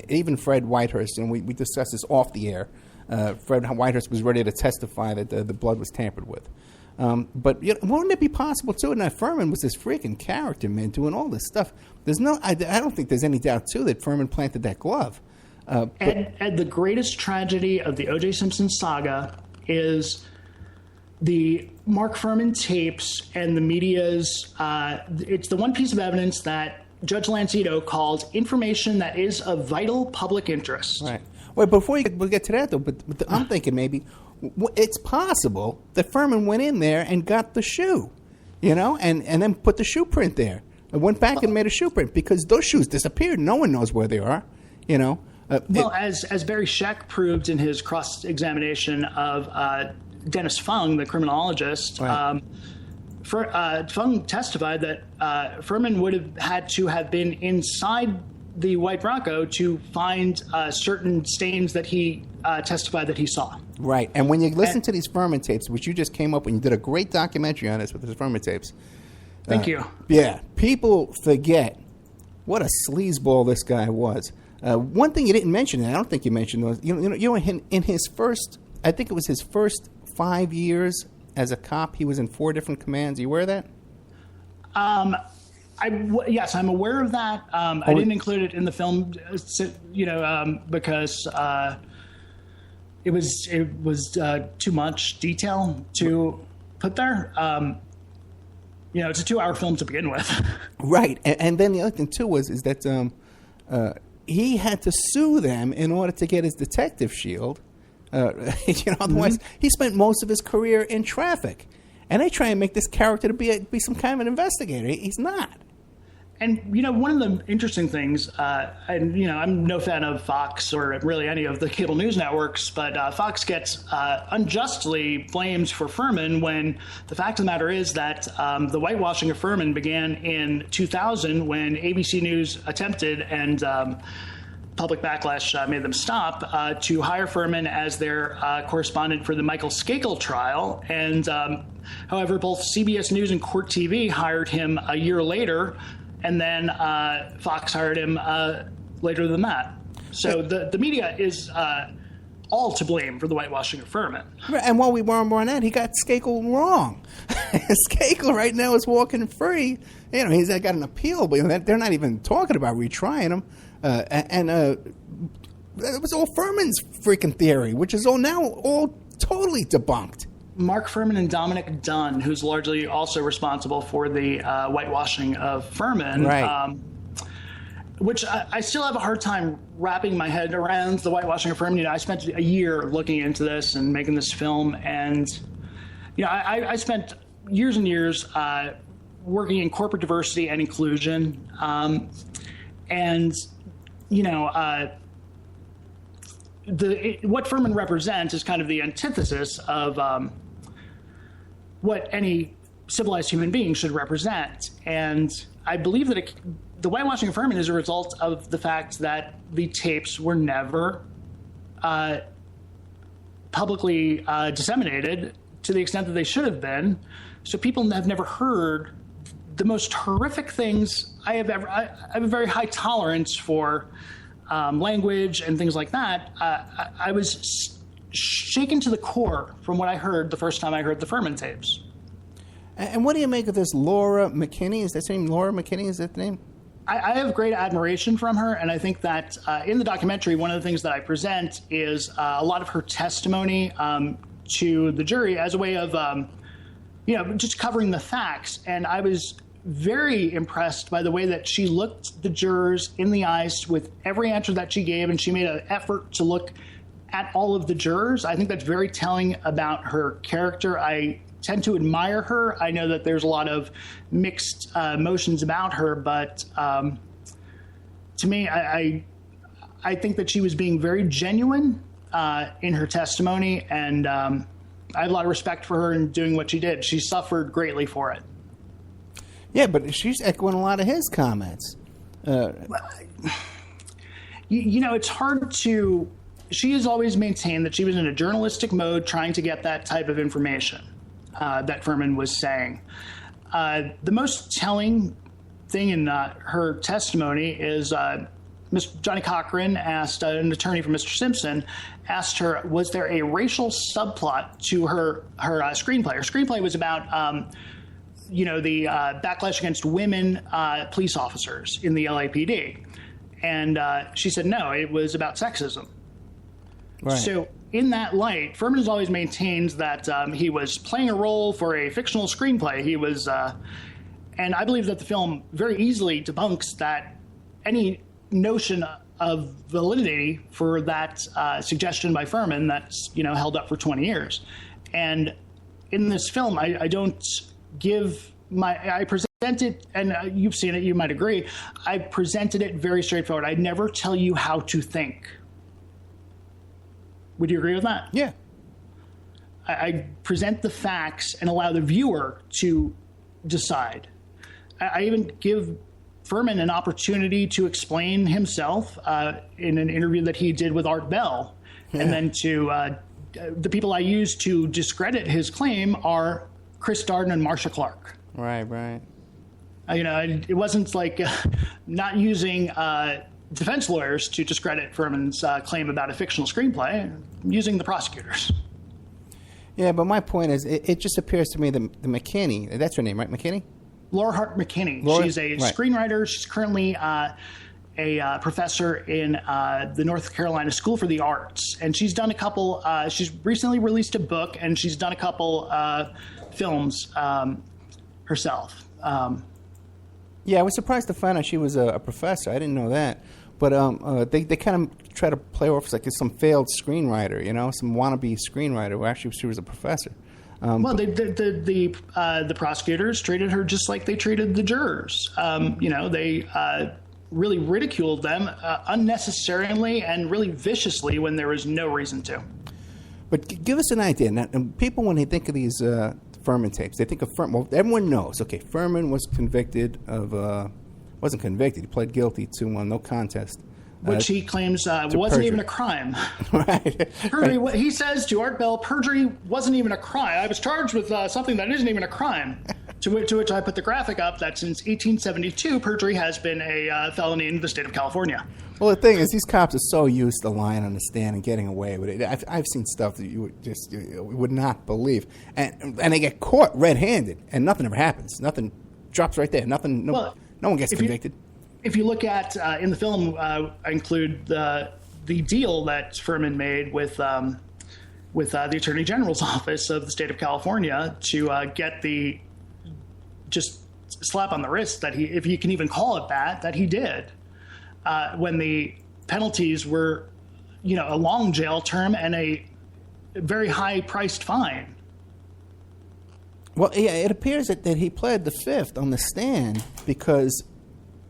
Even Fred Whitehurst, and we discussed this off the air, Fred Whitehurst was ready to testify that the blood was tampered with. But wouldn't it be possible, too? Now, Fuhrman was this freaking character, man, doing all this stuff. I don't think there's any doubt, too, that Fuhrman planted that glove. And the greatest tragedy of the O.J. Simpson saga is the Mark Fuhrman tapes and the media's, it's the one piece of evidence that Judge Lancito called information that is of vital public interest. Right. Well, before we'll get to that, though, but I'm thinking maybe it's possible that Fuhrman went in there and got the shoe, and then put the shoe print there. And went back and made a shoe print because those shoes disappeared. No one knows where they are, as Barry Scheck proved in his cross-examination of Dennis Fung, the criminologist, right. Fung testified that Fuhrman would have had to have been inside the white Bronco to find certain stains that he testified that he saw. Right. And when you listen to these Fuhrman tapes, which you just came up with, you did a great documentary on this with the Fuhrman tapes. Thank you. Yeah. People forget what a sleazeball this guy was. One thing you didn't mention, and I don't think you mentioned, was in his first, I think it was his first 5 years as a cop, he was in 4 different commands. Are you aware of that? Yes, I'm aware of that. I didn't include it in the film, because it was too much detail to put there. It's a 2-hour film to begin with. Right, and then the other thing too is that he had to sue them in order to get his detective shield. Otherwise he spent most of his career in traffic, and they try and make this character to be some kind of an investigator. He's not. And, one of the interesting things, I'm no fan of Fox or really any of the cable news networks, but Fox gets unjustly blamed for Fuhrman when the fact of the matter is that the whitewashing of Fuhrman began in 2000 when ABC News attempted and public backlash made them stop to hire Fuhrman as their correspondent for the Michael Skakel trial. And however, both CBS News and Court TV hired him a year later, and then Fox hired him later than that. So the media is all to blame for the whitewashing of Fuhrman. And while we were on that, he got Skakel wrong. Skakel right now is walking free. He's got an appeal, but they're not even talking about retrying him. It was all Fuhrman's freaking theory, which is all totally debunked. Mark Fuhrman and Dominic Dunn, who's largely also responsible for the whitewashing of Fuhrman, right. Which I still have a hard time wrapping my head around the whitewashing of Fuhrman. I spent a year looking into this and making this film, and I spent years and years working in corporate diversity and inclusion, what Fuhrman represents is kind of the antithesis of what any civilized human being should represent. And I believe that the whitewashing of Fuhrman is a result of the fact that the tapes were never publicly disseminated to the extent that they should have been. So people have never heard the most horrific things. I have a very high tolerance for language and things like that. I was shaken to the core from what I heard the first time I heard the Fuhrman tapes. And what do you make of this Laura McKinney? Is that her name? Laura McKinney, is that the name? I have great admiration from her, and I think that in the documentary, one of the things that I present is a lot of her testimony to the jury as a way of, just covering the facts. And I was very impressed by the way that she looked the jurors in the eyes with every answer that she gave, and she made an effort to look at all of the jurors. I think that's very telling about her character. I tend to admire her. I know that there's a lot of mixed emotions about her, but to me, I think that she was being very genuine in her testimony, and I have a lot of respect for her in doing what she did. She suffered greatly for it. Yeah, but she's echoing a lot of his comments. It's hard to... She has always maintained that she was in a journalistic mode trying to get that type of information that Fuhrman was saying. The most telling thing in her testimony is Johnny Cochran asked, an attorney for Mr. Simpson, asked her, was there a racial subplot to her screenplay? Her screenplay was about... the backlash against women police officers in the LAPD. And she said, no, it was about sexism. Right. So in that light, Fuhrman has always maintained that he was playing a role for a fictional screenplay. He was, and I believe that the film very easily debunks that any notion of validity for that suggestion by Fuhrman that's, held up for 20 years. And in this film, I don't give I present it, and you've seen it, you might agree, I presented it very straightforward. I never tell you how to think. Would you agree with that? Yeah. I present the facts and allow the viewer to decide. I even give Fuhrman an opportunity to explain himself in an interview that he did with Art Bell. Yeah. And then the people I used to discredit his claim are Chris Darden and Marcia Clark. Right. It wasn't like not using defense lawyers to discredit Fuhrman's claim about a fictional screenplay, using the prosecutors. Yeah, but my point is, it just appears to me that the McKinney, that's her name, right, McKinney? Laura Hart McKinney. She's a screenwriter. She's currently a professor in the North Carolina School for the Arts. And she's done a couple, she's recently released a book, and she's done a couple films herself. Yeah, I was surprised to find out she was a professor. I didn't know that. But they kind of try to play off like some failed screenwriter, some wannabe screenwriter who actually she was a professor. The prosecutors treated her just like they treated the jurors. They really ridiculed them unnecessarily and really viciously when there was no reason to. But give us an idea. Now, people, when they think of these Fuhrman tapes, they think of Fuhrman. Well, everyone knows. Okay, Fuhrman was convicted of. Wasn't convicted. He pled guilty to no contest. Which he claims wasn't perjury. Even a crime. Right. Perjury, right. He says to Art Bell, perjury wasn't even a crime. I was charged with something that isn't even a crime. To which I put the graphic up that since 1872, perjury has been a felony in the state of California. Well, the thing is, these cops are so used to lying on the stand and getting away with it. I've seen stuff that you would not believe. And they get caught red-handed, and nothing ever happens. Nothing drops right there. Nothing. No one gets convicted. If you look at in the film, I include the deal that Fuhrman made with the Attorney General's office of the state of California to get the just slap on the wrist that he, if you can even call it that he did, when the penalties were, a long jail term and a very high-priced fine. Well, yeah, it appears that he pled the fifth on the stand because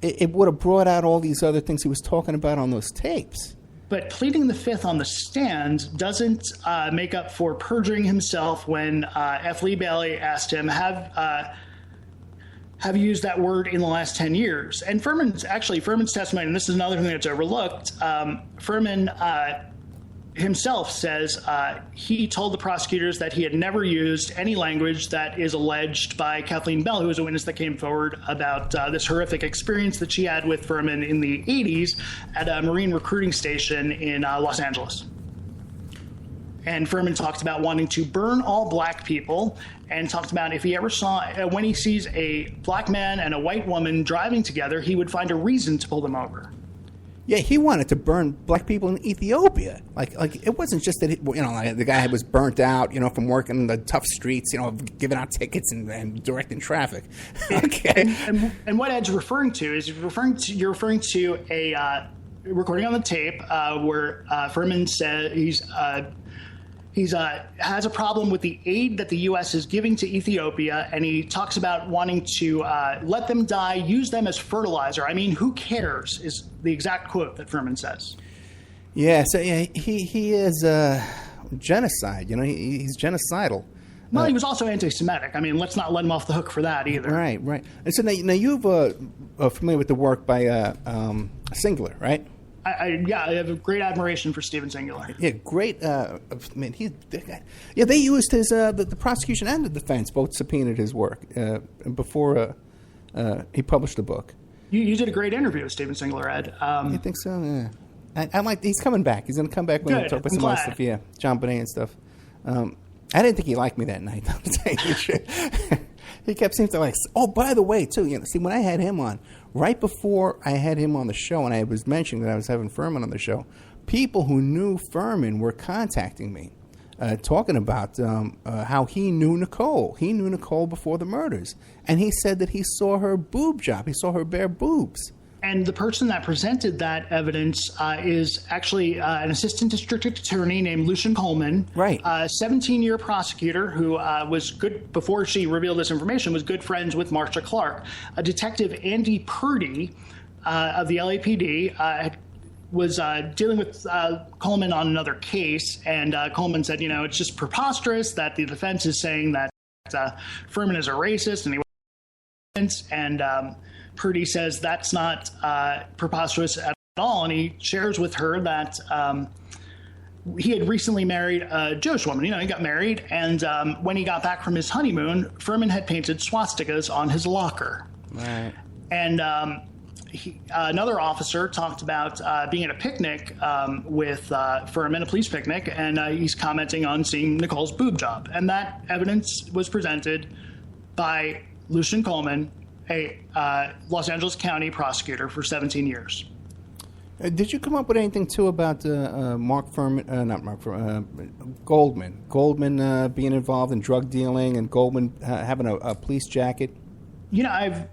it would have brought out all these other things he was talking about on those tapes. But pleading the fifth on the stand doesn't make up for perjuring himself when F. Lee Bailey asked him, have you used that word in the last 10 years? And Fuhrman's testimony, and this is another thing that's overlooked, Fuhrman himself says he told the prosecutors that he had never used any language that is alleged by Kathleen Bell, who was a witness that came forward about this horrific experience that she had with Fuhrman in the 80s at a Marine recruiting station in Los Angeles. And Fuhrman talked about wanting to burn all black people and talked about if he ever saw, when he sees a black man and a white woman driving together, he would find a reason to pull them over. Yeah, he wanted to burn black people in Ethiopia. Like it wasn't just that the guy was burnt out, from working in the tough streets, giving out tickets and directing traffic. Okay. And what Ed's referring to is you're referring to a recording on the tape where Fuhrman said he has a problem with the aid that the U.S. is giving to Ethiopia, and he talks about wanting to let them die, use them as fertilizer. I mean, who cares is the exact quote that Fuhrman says. Yeah, so he is genocide. He's genocidal. Well, he was also anti-Semitic. I mean, let's not let him off the hook for that either. Right. And so now you've familiar with the work by Singler, right? I have a great admiration for Steven Singler. Yeah, great. They used his the prosecution and the defense both subpoenaed his work before he published the book. You did a great interview with Steven Singler, Ed. You think so? Yeah. I'm like, he's coming back. He's going to come back when we talk about some other stuff. Yeah, John Bonet and stuff. I didn't think he liked me that night. I'm telling you the truth. He kept saying like, oh, by the way, too, see, when I had him on, right before I had him on the show, and I was mentioning that I was having Fuhrman on the show, people who knew Fuhrman were contacting me, talking about how he knew Nicole. He knew Nicole before the murders. And he said that he saw her boob job. He saw her bare boobs. And the person that presented that evidence is actually an assistant district attorney named Lucian Coleman, right? A 17-year prosecutor who was good, before she revealed this information, was good friends with Marcia Clark. A detective, Andy Purdy of the LAPD, was dealing with Coleman on another case, and Coleman said, it's just preposterous that the defense is saying that Fuhrman is a racist, and he Purdy says that's not preposterous at all, and he shares with her that he had recently married a Jewish woman. He got married, and when he got back from his honeymoon, Fuhrman had painted swastikas on his locker. Right. And another officer talked about being at a picnic with Fuhrman, a police picnic, and he's commenting on seeing Nicole's boob job. And that evidence was presented by Lucian Coleman, a Los Angeles County prosecutor for 17 years. Did you come up with anything, too, about Goldman? Goldman being involved in drug dealing and Goldman having a police jacket? Over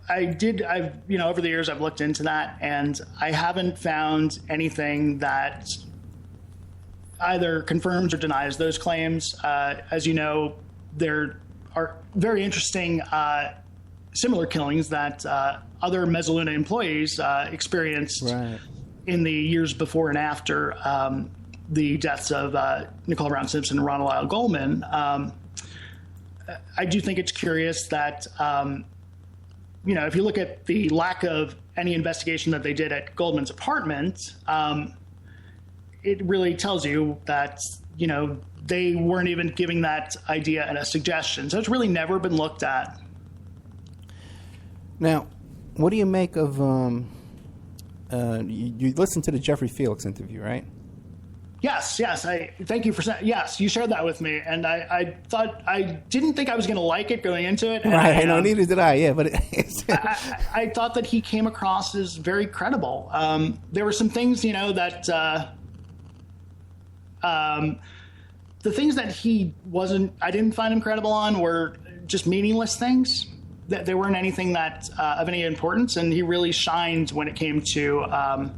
the years I've looked into that, and I haven't found anything that either confirms or denies those claims. As you know, there are very interesting similar killings that other Mezzaluna employees experienced in the years before and after the deaths of Nicole Brown Simpson and Ronald Lyle Goldman. I do think it's curious that if you look at the lack of any investigation that they did at Goldman's apartment, it really tells you that, they weren't even giving that idea a suggestion. So it's really never been looked at. Now, what do you make of, you listened to the Jeffrey Felix interview, right? Yes. Thank you for saying. Yes, you shared that with me, and I didn't think I was going to like it going into it. Right, I know, neither did I. Yeah, but I thought that he came across as very credible. There were some things, that the things that he wasn't. I didn't find him credible on were just meaningless things. That there weren't anything that of any importance, and he really shined when it came to,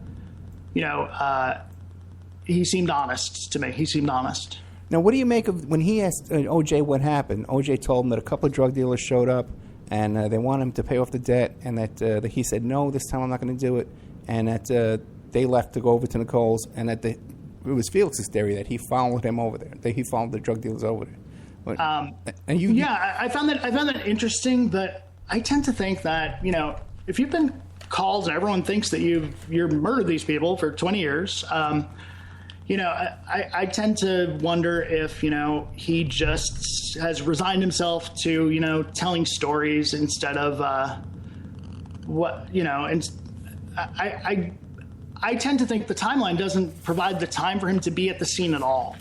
he seemed honest to me. He seemed honest. Now, what do you make of when he asked O.J. what happened? O.J. told him that a couple of drug dealers showed up, and they want him to pay off the debt, and that he said, no, this time I'm not going to do it, and that they left to go over to Nicole's, and that it was Felix's theory that he followed him over there, that he followed the drug dealers over there. But, I found that interesting, but I tend to think that, if you've been called and everyone thinks that you've murdered these people for 20 years, I tend to wonder if, he just has resigned himself to, telling stories instead of and I tend to think the timeline doesn't provide the time for him to be at the scene at all.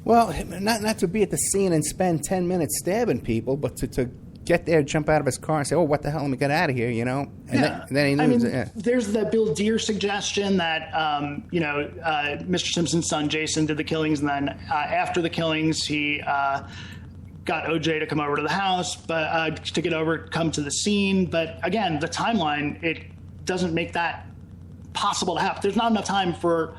Well, not to be at the scene and spend 10 minutes stabbing people, but to get there, jump out of his car and say, oh, what the hell, let me get out of here, And then he knew. There's the Bill Deere suggestion that, Mr. Simpson's son, Jason, did the killings. And then after the killings, he got OJ to come over to the house, but come to the scene. But again, the timeline, it doesn't make that possible to happen. There's not enough time for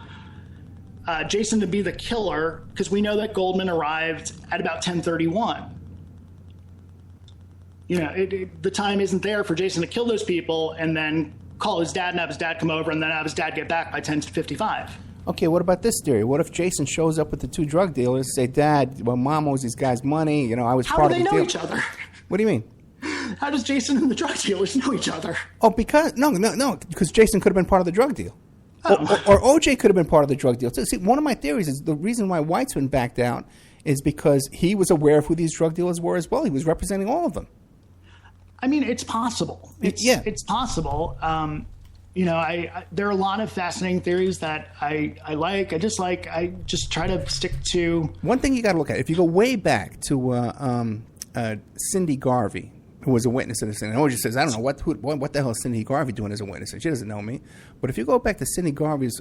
Jason to be the killer, because we know that Goldman arrived at about 10:31. The time isn't there for Jason to kill those people and then call his dad and have his dad come over and then have his dad get back by 10:55. Okay, what about this theory? What if Jason shows up with the two drug dealers, say, Dad, well, Mom owes these guys money, I was part of the deal. How do they know each other? What do you mean? How does Jason and the drug dealers know each other? Oh, because Jason could have been part of the drug deal. Or OJ could have been part of the drug deal. So, see, one of my theories is the reason why Weitzman backed out is because he was aware of who these drug dealers were as well. He was representing all of them. I mean, it's possible. It's possible. There are a lot of fascinating theories that I like. I just try to stick to. One thing you got to look at, if you go way back to Cindy Garvey, who was a witness in this thing. And OJ says, I don't know, what the hell is Cindy Garvey doing as a witness? And she doesn't know me. But if you go back to Cindy Garvey's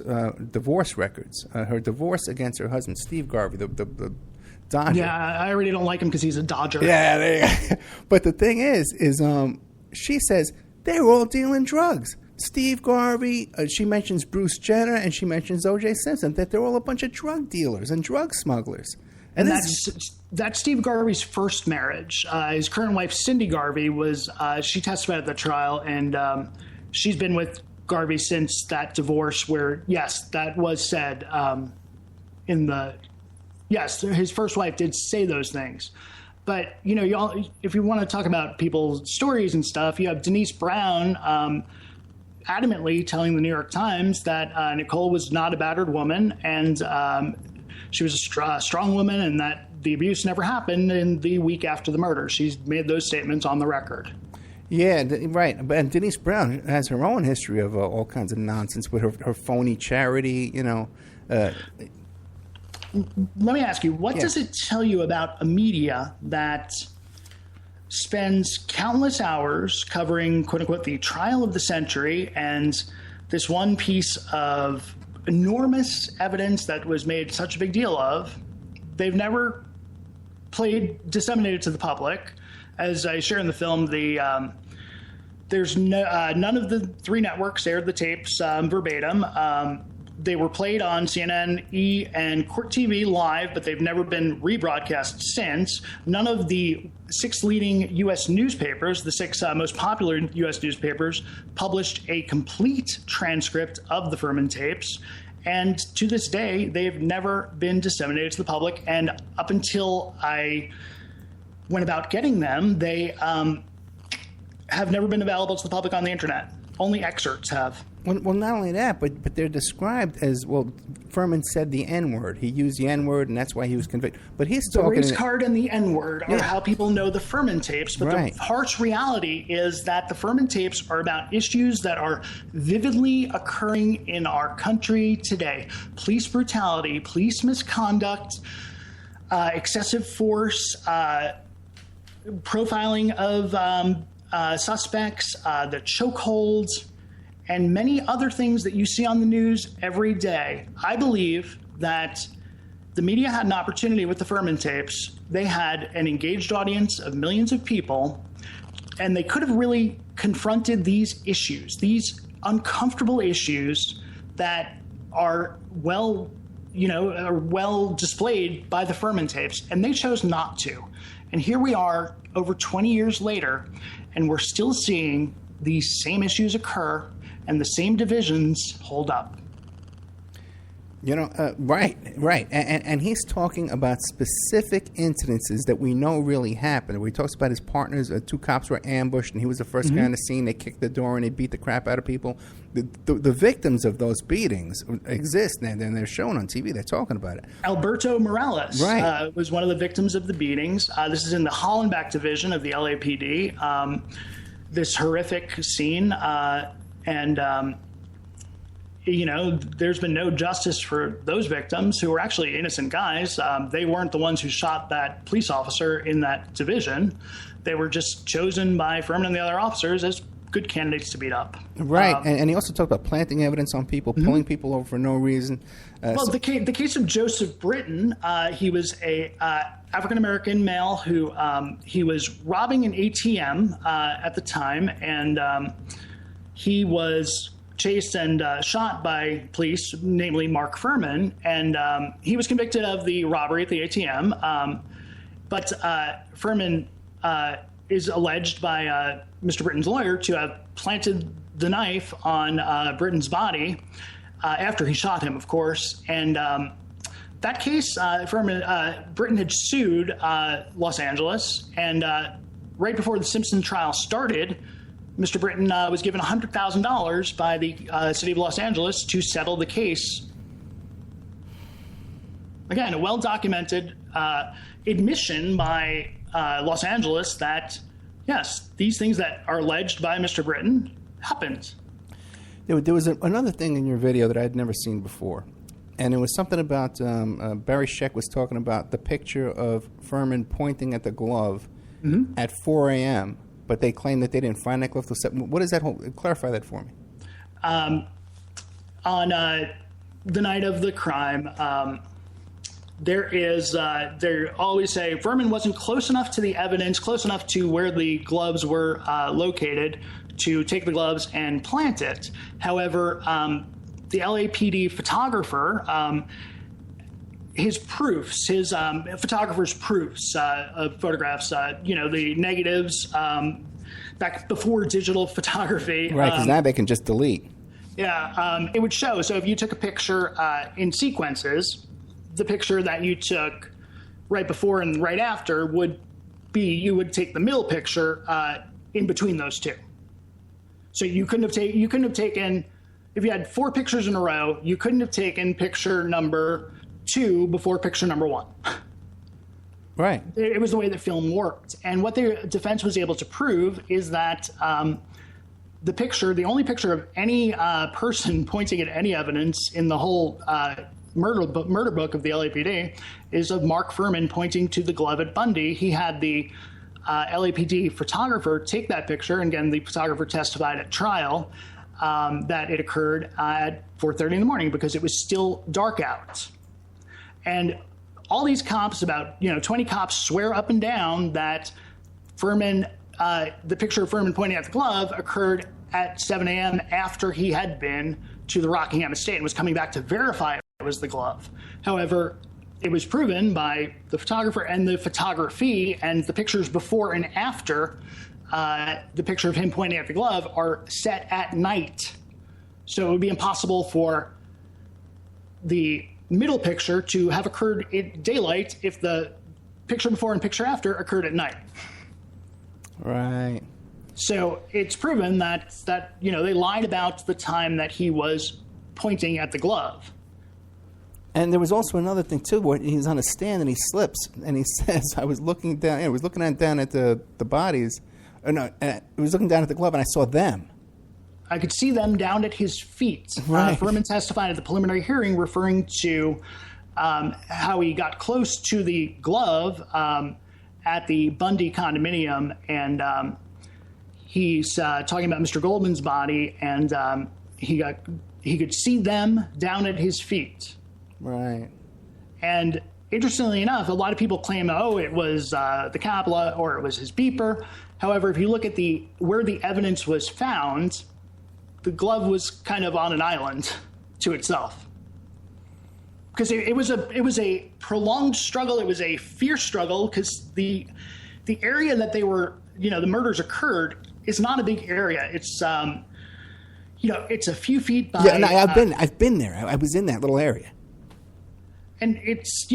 divorce records, her divorce against her husband, Steve Garvey, the Dodger. Yeah, I already don't like him because he's a Dodger. Yeah, there you go. But the thing is she says they were all dealing drugs. Steve Garvey, she mentions Bruce Jenner, and she mentions O.J. Simpson, that they're all a bunch of drug dealers and drug smugglers. And that's Steve Garvey's first marriage. His current wife, Cindy Garvey, she testified at the trial, and she's been with Garvey since that divorce where, yes, that was said his first wife did say those things. But, you know, y'all, if you want to talk about people's stories and stuff, you have Denise Brown adamantly telling the New York Times that Nicole was not a battered woman, and she was a strong woman, and that the abuse never happened in the week after the murder. She's made those statements on the record. Yeah, right. And Denise Brown has her own history of all kinds of nonsense with her phony charity, you know. Let me ask you, what does it tell you about a media that spends countless hours covering, quote unquote, the trial of the century and this one piece of enormous evidence that was made such a big deal of? They've never disseminated to the public. As I share in the film, there's none of the three networks aired the tapes verbatim. They were played on CNN, E, and Court TV live, but they've never been rebroadcast since. None of the 6 leading U.S. newspapers, the 6 most popular U.S. newspapers, published a complete transcript of the Fuhrman tapes. And to this day, they've never been disseminated to the public. And up until I went about getting them, they have never been available to the public on the internet. Only excerpts have. Well, not only that, but they're described as, well, Fuhrman said the N-word. He used the N-word, and that's why he was convicted. But he's talking... The race card and the N-word are how people know the Fuhrman tapes. But the harsh reality is that the Fuhrman tapes are about issues that are vividly occurring in our country today. Police brutality, police misconduct, excessive force, profiling of suspects, the chokeholds, and many other things that you see on the news every day. I believe that the media had an opportunity with the Fuhrman tapes. They had an engaged audience of millions of people, and they could have really confronted these issues, these uncomfortable issues that are well displayed by the Fuhrman tapes, and they chose not to. And here we are over 20 years later, and we're still seeing these same issues occur and the same divisions hold up. You know, right. And he's talking about specific incidences that we know really happened. Where he talks about his partners, 2 cops were ambushed, and he was the first guy on the scene. They kicked the door and they beat the crap out of people. The victims of those beatings exist, and they're shown on TV. They're talking about it. Alberto Morales was one of the victims of the beatings. This is in the Hollenbach division of the LAPD. This horrific scene, you know, there's been no justice for those victims who were actually innocent guys. They weren't the ones who shot that police officer in that division. They were just chosen by Fuhrman and the other officers as good candidates to beat up. Right, and he also talked about planting evidence on people, pulling people over for no reason. The case of Joseph Britton, he was a African-American male who he was robbing an ATM at the time, and he was chased and shot by police, namely Mark Fuhrman, and he was convicted of the robbery at the ATM. But Fuhrman is alleged by Mr. Britton's lawyer to have planted the knife on Britton's body after he shot him, of course. And that case, Britton had sued Los Angeles, and right before the Simpson trial started, Mr. Britton was given $100,000 by the city of Los Angeles to settle the case. Again, a well-documented admission by Los Angeles that, yes, these things that are alleged by Mr. Britton happened. There was another thing in your video that I had never seen before, and it was something about Barry Scheck was talking about the picture of Fuhrman pointing at the glove at 4 a.m., but they claim that they didn't find that glove till 7. What is that whole? Clarify that for me. On the night of the crime, they always say Fuhrman wasn't close enough to the evidence, close enough to where the gloves were located to take the gloves and plant it. However, the LAPD photographer, his proofs, his photographer's proofs of photographs, the negatives back before digital photography. Right, because now they can just delete. Yeah, it would show. So if you took a picture in sequences, the picture that you took right before and right after would be you would take the middle picture in between those two. So you couldn't have taken, if you had 4 pictures in a row, you couldn't have taken picture number 2 before picture number 1. Right. It was the way the film worked. And what the defense was able to prove is that the only picture of any person pointing at any evidence in the whole murder book of the LAPD is of Mark Fuhrman pointing to the glove at Bundy. He had the LAPD photographer take that picture, and again, the photographer testified at trial that it occurred at 4:30 in the morning because it was still dark out. And all these cops, about 20 cops, swear up and down that Fuhrman, the picture of Fuhrman pointing at the glove occurred at 7 a.m. after he had been to the Rockingham estate and was coming back to verify it was the glove. However, it was proven by the photographer and the photography, and the pictures before and after the picture of him pointing at the glove are set at night. So it would be impossible for the middle picture to have occurred in daylight if the picture before and picture after occurred at night. Right. So it's proven that they lied about the time that he was pointing at the glove. And there was also another thing too, where he's on a stand and he slips and he says, "I was looking down. I was looking down at the bodies. I was looking down at the glove and I saw them. I could see them down at his feet." Right. Fuhrman testified at the preliminary hearing, referring to how he got close to the glove at the Bundy condominium, and he's talking about Mr. Goldman's body, and he could see them down at his feet. Right. And interestingly enough, a lot of people claim, it was the Capella or it was his beeper. However, if you look at where the evidence was found, the glove was kind of on an island to itself. Because it was a prolonged struggle. It was a fierce struggle because the area that they were, the murders occurred is not a big area. It's it's a few feet by. Yeah, and I've been there. I was in that little area. And it's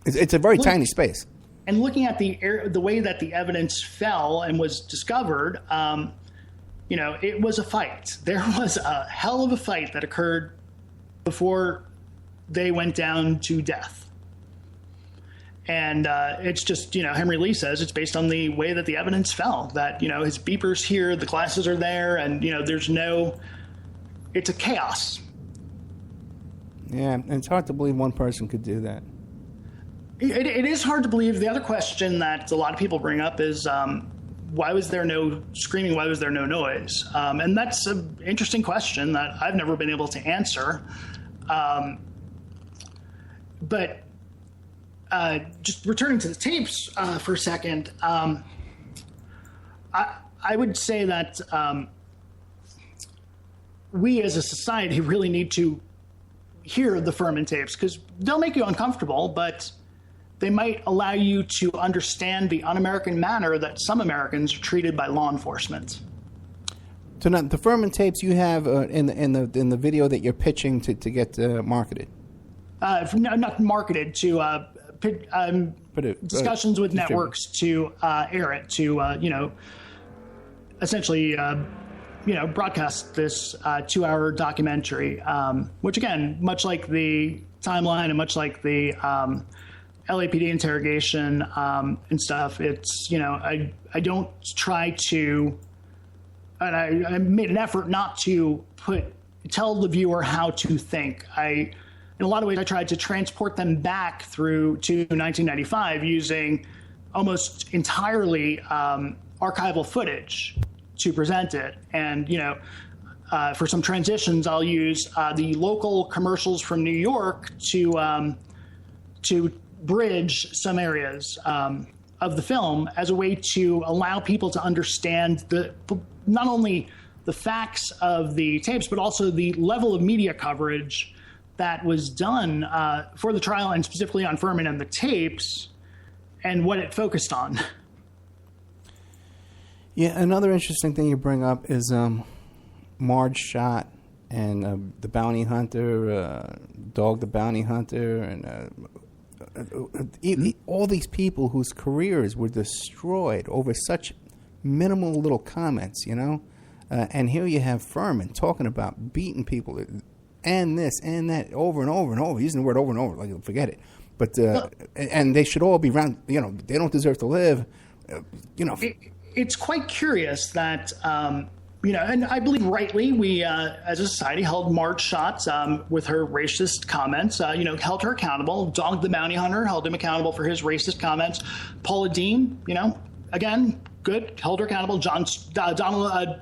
it's a very tiny space. And looking at the way that the evidence fell and was discovered, it was a fight. There was a hell of a fight that occurred before they went down to death. And it's just, Henry Lee says it's based on the way that the evidence fell, that, his beeper's here, the glasses are there, and, it's a chaos. Yeah, and it's hard to believe one person could do that. It is hard to believe. The other question that a lot of people bring up is why was there no screaming? Why was there no noise? And that's an interesting question that I've never been able to answer. But just returning to the tapes for a second, I would say that we as a society really need to hear the Fuhrman tapes because they'll make you uncomfortable, but they might allow you to understand the un-American manner that some Americans are treated by law enforcement. So now the Fuhrman tapes you have in the video that you're pitching to get marketed. No, not marketed, to discussions with networks to air it, to essentially broadcast this 2-hour documentary, which again, much like the timeline and much like the LAPD interrogation and stuff, it's I don't try to, and I made an effort not to tell the viewer how to think. In a lot of ways, I tried to transport them back through to 1995 using almost entirely archival footage to present it. And, for some transitions, I'll use the local commercials from New York to bridge some areas of the film as a way to allow people to understand not only the facts of the tapes, but also the level of media coverage that was done for the trial and specifically on Fuhrman and the tapes and what it focused on. Yeah, another interesting thing you bring up is Marge Shot and the bounty hunter, Dog the bounty hunter, and all these people whose careers were destroyed over such minimal little comments, and here you have Fuhrman talking about beating people and this and that over and over and over, using the word over and over, like forget it. But and they should all be around. They don't deserve to live. It's quite curious that and I believe rightly we as a society held Marge Schatz with her racist comments. Held her accountable. Dog the Bounty Hunter held him accountable for his racist comments. Paula Dean, again, good, held her accountable. Donald.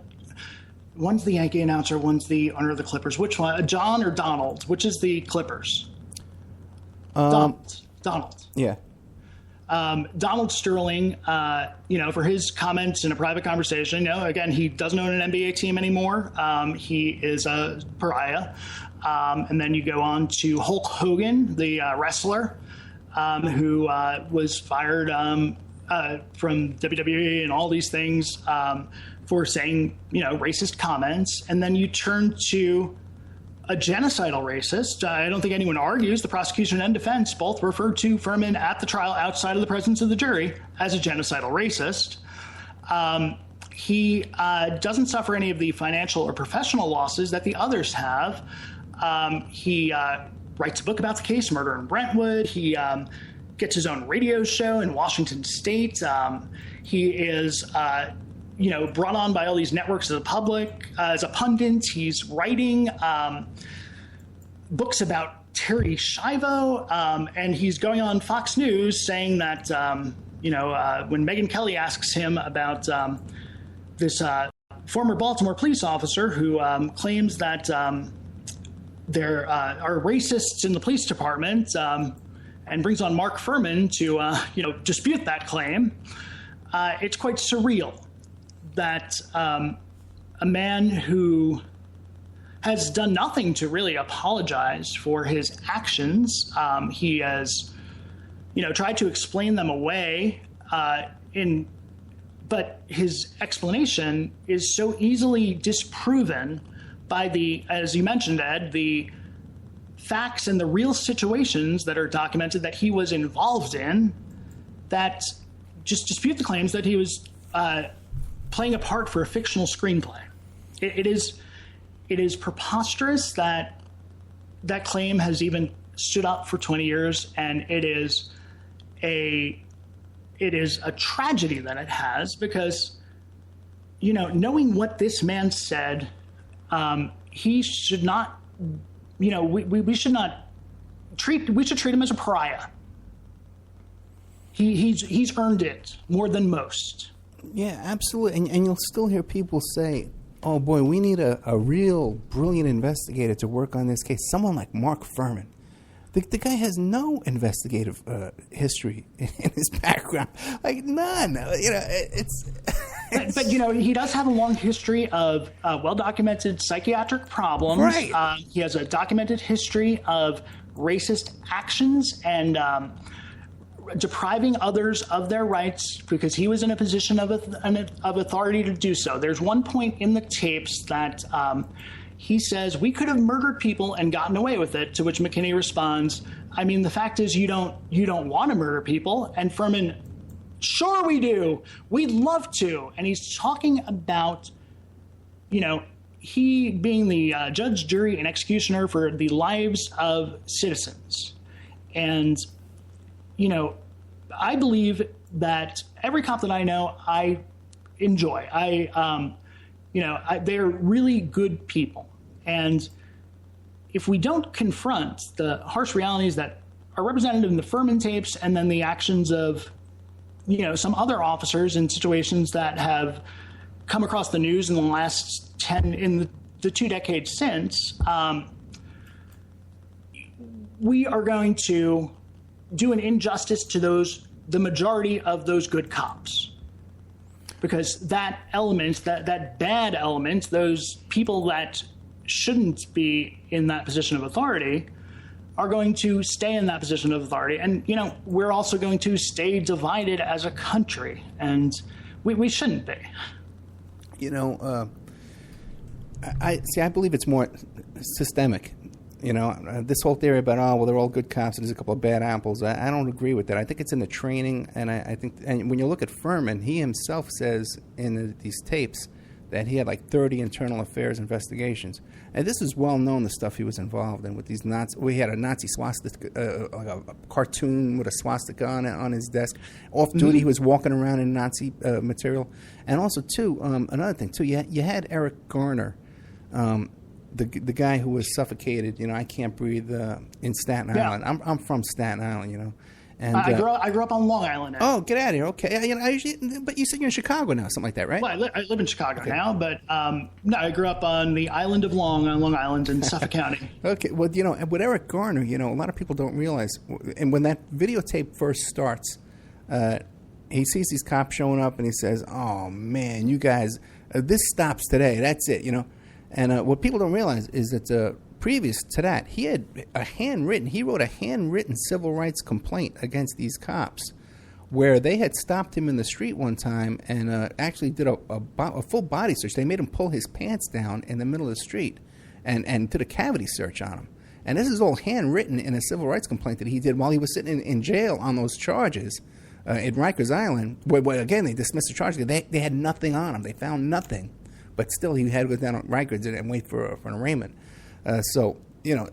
One's the Yankee announcer, one's the owner of the Clippers. Which one? John or Donald? Which is the Clippers? Donald. Yeah. Donald Sterling, for his comments in a private conversation, again, he doesn't own an NBA team anymore. He is a pariah. And then you go on to Hulk Hogan, the wrestler, who was fired from WWE and all these things for saying, racist comments. And then you turn to a genocidal racist. I don't think anyone argues. The prosecution and defense both referred to Fuhrman at the trial outside of the presence of the jury as a genocidal racist. He doesn't suffer any of the financial or professional losses that the others have. He writes a book about the case, Murder in Brentwood. He gets his own radio show in Washington State. He is brought on by all these networks of the public as a pundit. He's writing books about Terry Schiavo, and he's going on Fox News saying that, when Megyn Kelly asks him about this former Baltimore police officer who claims that there are racists in the police department and brings on Mark Fuhrman to, dispute that claim, it's quite surreal that a man who has done nothing to really apologize for his actions, he has, tried to explain them away, but his explanation is so easily disproven by as you mentioned, Ed, the facts and the real situations that are documented that he was involved in that just dispute the claims that he was playing a part for a fictional screenplay. It is preposterous that that claim has even stood up for 20 years, and it is a tragedy that it has because, knowing what this man said, he should not, we should treat him as a pariah. He's earned it more than most. Yeah, absolutely. And you'll still hear people say, oh, boy, we need a real brilliant investigator to work on this case. Someone like Mark Fuhrman. The guy has no investigative history in his background. Like, none. It's But he does have a long history of well-documented psychiatric problems. Right. He has a documented history of racist actions and depriving others of their rights because he was in a position of authority to do so. There's one point in the tapes that he says, we could have murdered people and gotten away with it, to which McKinney responds, I mean, the fact is you don't want to murder people. And Fuhrman, sure we do. We'd love to. And he's talking about, he being the judge, jury, and executioner for the lives of citizens. And I believe that every cop that I know, I enjoy. They're really good people. And if we don't confront the harsh realities that are represented in the Fuhrman tapes and then the actions of, some other officers in situations that have come across the news in the last 2 decades since, we are going to do an injustice to the majority of those good cops. Because that element, that bad element, those people that shouldn't be in that position of authority are going to stay in that position of authority. And, we're also going to stay divided as a country, and we shouldn't be. I believe it's more systemic. This whole theory about, they're all good cops and there's a couple of bad apples, I don't agree with that. I think it's in the training, and I think, and when you look at Fuhrman, he himself says in these tapes that he had like 30 internal affairs investigations. And this is well known, the stuff he was involved in with these Nazi. We had a Nazi swastika, like a cartoon with a swastika on his desk. Off duty, he was walking around in Nazi material. And also, too, another thing, too, you had Eric Garner, the guy who was suffocated, I can't breathe, in Staten Island. I'm from Staten Island, And I grew up on Long Island. Oh, get out of here! Okay, but you said you're in Chicago now, something like that, right? Well, I live in Chicago now, but no, I grew up on the island of on Long Island in Suffolk County. Okay, well, with Eric Garner, a lot of people don't realize, and when that videotape first starts, he sees these cops showing up, and he says, "Oh man, you guys, this stops today. That's it," And what people don't realize is that previous to that, he wrote a handwritten civil rights complaint against these cops, where they had stopped him in the street one time and actually did a full body search. They made him pull his pants down in the middle of the street and did a cavity search on him. And this is all handwritten in a civil rights complaint that he did while he was sitting in jail on those charges in Rikers Island. Where again, they dismissed the charges. They had nothing on him. They found nothing. But still, he had to go down on Rikers and wait for an arraignment. So,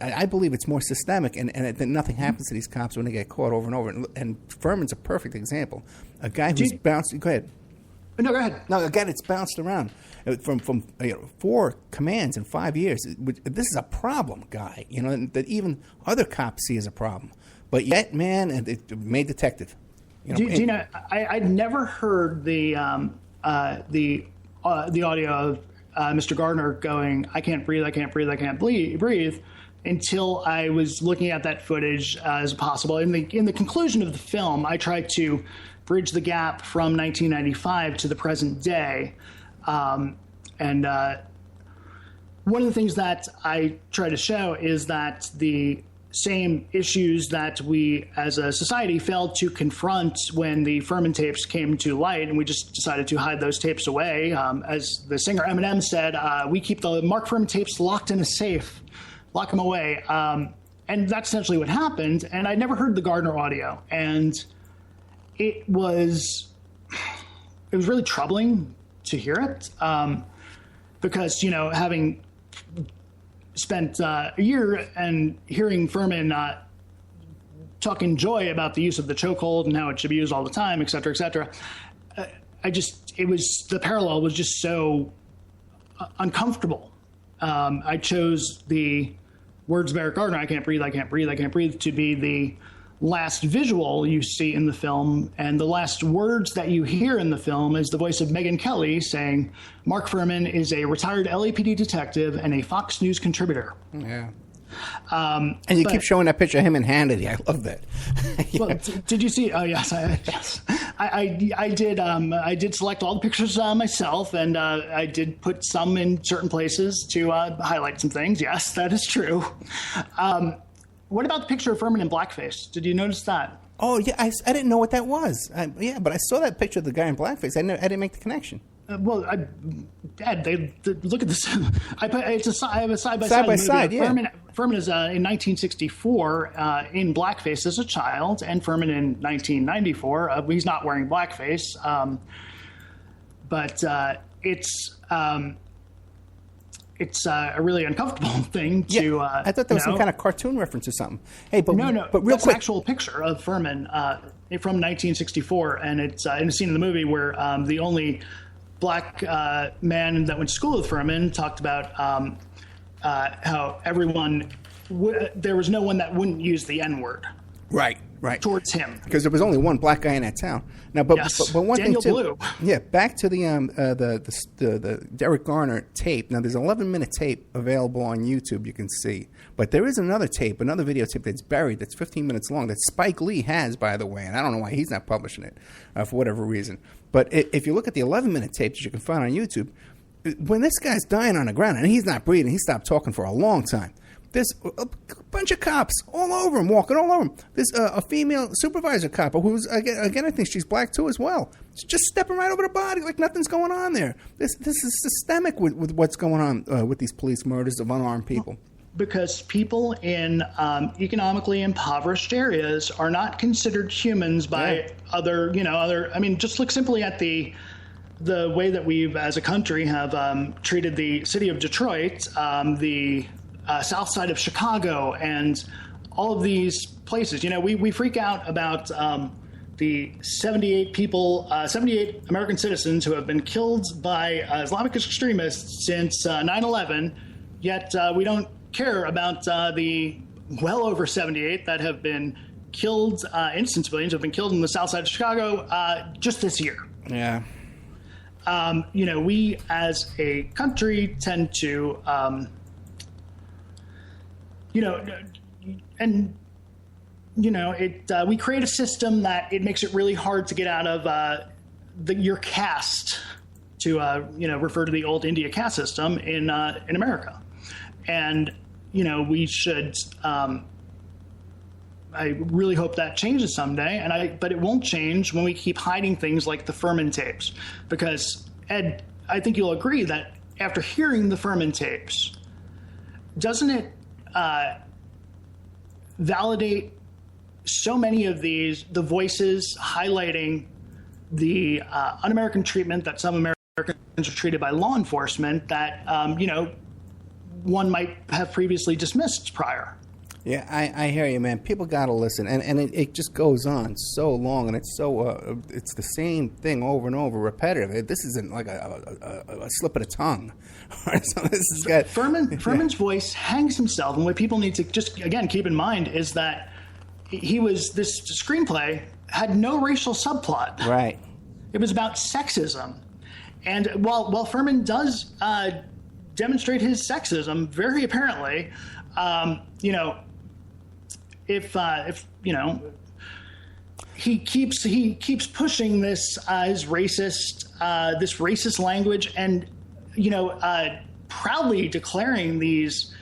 I believe it's more systemic, and that nothing happens to these cops when they get caught over and over. And Fuhrman's a perfect example. A guy who's bounced. Go ahead. No, go ahead. No, a guy that's bounced around from 4 commands in 5 years. This is a problem, guy. That even other cops see as a problem. But yet, man, it made detective. I'd never heard the audio of Mr. Gardner going, "I can't breathe, I can't breathe, I can't breathe," until I was looking at that footage as possible. In the conclusion of the film, I tried to bridge the gap from 1995 to the present day. And one of the things that I try to show is that the same issues that we as a society failed to confront when the Fuhrman tapes came to light, and we just decided to hide those tapes away. As the singer Eminem said, we keep the Mark Fuhrman tapes locked in a safe, lock them away. And that's essentially what happened. And I'd never heard the Gardner audio. And it was really troubling to hear it because, having spent a year and hearing Fuhrman talk in joy about the use of the chokehold and how it should be used all the time, et cetera, et cetera. The parallel was just so uncomfortable. I chose the words of Eric Gardner, "I can't breathe, I can't breathe, I can't breathe," to be the last visual you see in the film, and the last words that you hear in the film is the voice of Megyn Kelly saying, "Mark Fuhrman is a retired LAPD detective and a Fox News contributor." Yeah. And you keep showing that picture of him and Hannity. I love that. Well, did you see? Oh, yes. I did. I did select all the pictures myself, and I did put some in certain places to highlight some things. Yes, that is true. What about the picture of Fuhrman in blackface? Did you notice that? Oh, yeah. I didn't know what that was. But I saw that picture of the guy in blackface. I didn't make the connection. Dad, look at this. I have a side by side. Yeah. Fuhrman is in 1964 in blackface as a child, and Fuhrman in 1994. He's not wearing blackface, but it's a really uncomfortable thing to. I thought that was some kind of cartoon reference or something. Hey, but no. But real that's quick, an actual picture of Fuhrman from 1964, and it's in a scene in the movie where the only black man that went to school with Fuhrman talked about how everyone there was no one that wouldn't use the N-word. Right. Towards him, because there was only one black guy in that town. Now, but one Daniel thing too. Blue. Yeah, back to the Eric Garner tape. Now, there's an 11-minute tape available on YouTube. You can see, but there is another videotape that's buried. That's 15 minutes long. That Spike Lee has, by the way, and I don't know why he's not publishing it for whatever reason. But if you look at the 11-minute tape that you can find on YouTube, when this guy's dying on the ground and he's not breathing, he stopped talking for a long time. There's a bunch of cops all over him, walking all over him. There's a female supervisor cop who's, again, I think she's black too as well. She's just stepping right over the body like nothing's going on there. This is systemic with what's going on with these police murders of unarmed people. because people in economically impoverished areas are not considered humans by other. I mean, just look simply at the way that we've, as a country, have treated the city of Detroit, the south side of Chicago, and all of these places. We freak out about the 78 American citizens who have been killed by Islamic extremists since 9/11, yet we don't care about the well over 78 that have been killed, innocent civilians have been killed in the south side of Chicago just this year. Yeah. We as a country tend to, we create a system that it makes it really hard to get out of your caste, to refer to the old India caste system in America. And we should. I really hope that changes someday, but it won't change when we keep hiding things like the Fuhrman tapes. Because, Ed, I think you'll agree that after hearing the Fuhrman tapes, doesn't it validate so many of the voices highlighting the un-American treatment that some Americans are treated by law enforcement that, one might have previously dismissed prior? Yeah, I hear you, man. People got to listen, and it just goes on so long, and it's so it's the same thing over and over, repetitive. This isn't like a slip of the tongue. So this is got Fuhrman's voice hangs himself, and what people need to just again keep in mind is that this screenplay had no racial subplot. Right. It was about sexism, and while Fuhrman does demonstrate his sexism very apparently, if he keeps pushing this his racist language, and proudly declaring these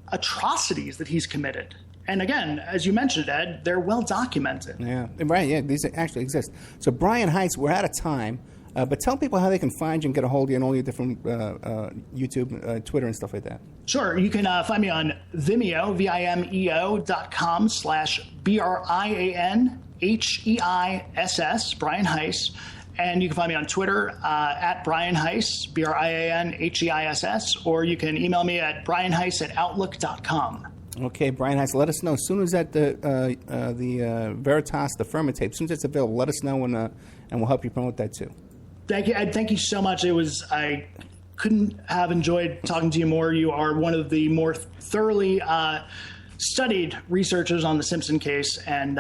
atrocities that he's committed. And again, as you mentioned, Ed, they're well documented. Yeah, right. Yeah, these actually exist. So Brian Heiss, we're out of time, but tell people how they can find you and get a hold of you on all your different YouTube, Twitter, and stuff like that. Sure. You can find me on Vimeo, VIMEO.com/BRIANHEISS, Brian Heiss. And you can find me on Twitter at Brian Heiss, BRIANHEISS, or you can email me at brianheiss@outlook.com. Okay, Brian Heiss, let us know. As soon as that the VERITAS, the Fuhrman tape, as soon as it's available, let us know, and we'll help you promote that too. Thank you, Ed. Thank you so much. I couldn't have enjoyed talking to you more. You are one of the more thoroughly studied researchers on the Simpson case, and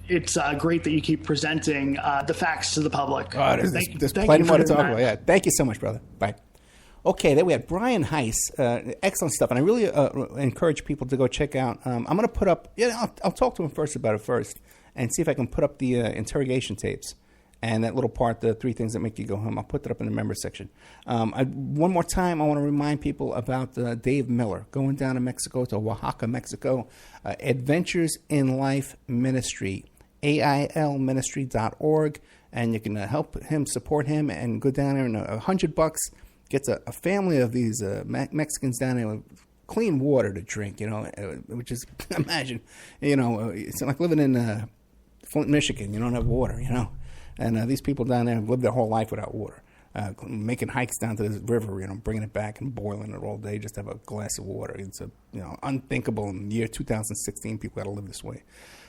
it's great that you keep presenting the facts to the public. Oh, there's plenty more to talk about. Yeah, thank you so much, brother. Bye. Okay, there we had Brian Heiss. Excellent stuff, and I really encourage people to go check out. I'm going to put up. Yeah, I'll talk to him first about it first, and see if I can put up the interrogation tapes and that little part, the 3 things that make you go home. I'll put that up in the members section. One more time, I want to remind people about Dave Miller going down to Mexico, to Oaxaca, Mexico. Adventures in Life Ministry, AILministry.org, and you can help him, support him, and go down there, and $100 gets a family of these Mexicans down there with clean water to drink, which is, imagine, it's like living in Flint, Michigan. You don't have water, And these people down there have lived their whole life without water, making hikes down to this river, bringing it back and boiling it all day just to have a glass of water. It's unthinkable in the year 2016. People got to live this way.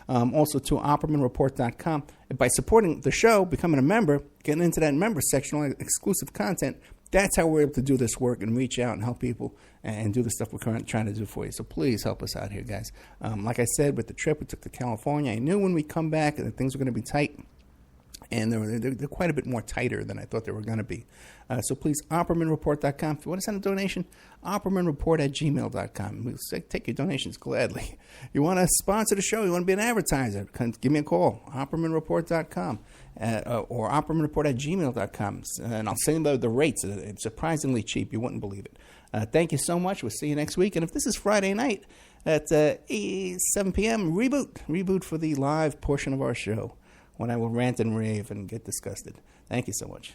Also to OppermanReport.com. By supporting the show, becoming a member, getting into that member section, all exclusive content, that's how we're able to do this work and reach out and help people and do the stuff we're trying to do for you. So please help us out here, guys. Like I said, with the trip we took to California, I knew when we come back that things were going to be tight. And they're quite a bit more tighter than I thought they were going to be. So please, OppermanReport.com. If you want to send a donation, OppermanReport@gmail.com. We'll take your donations gladly. You want to sponsor the show? You want to be an advertiser? Give me a call, OppermanReport.com or OppermanReport@gmail.com. And I'll send you the rates. It's surprisingly cheap. You wouldn't believe it. Thank you so much. We'll see you next week. And if this is Friday night at 7 p.m., reboot for the live portion of our show, when I will rant and rave and get disgusted. Thank you so much.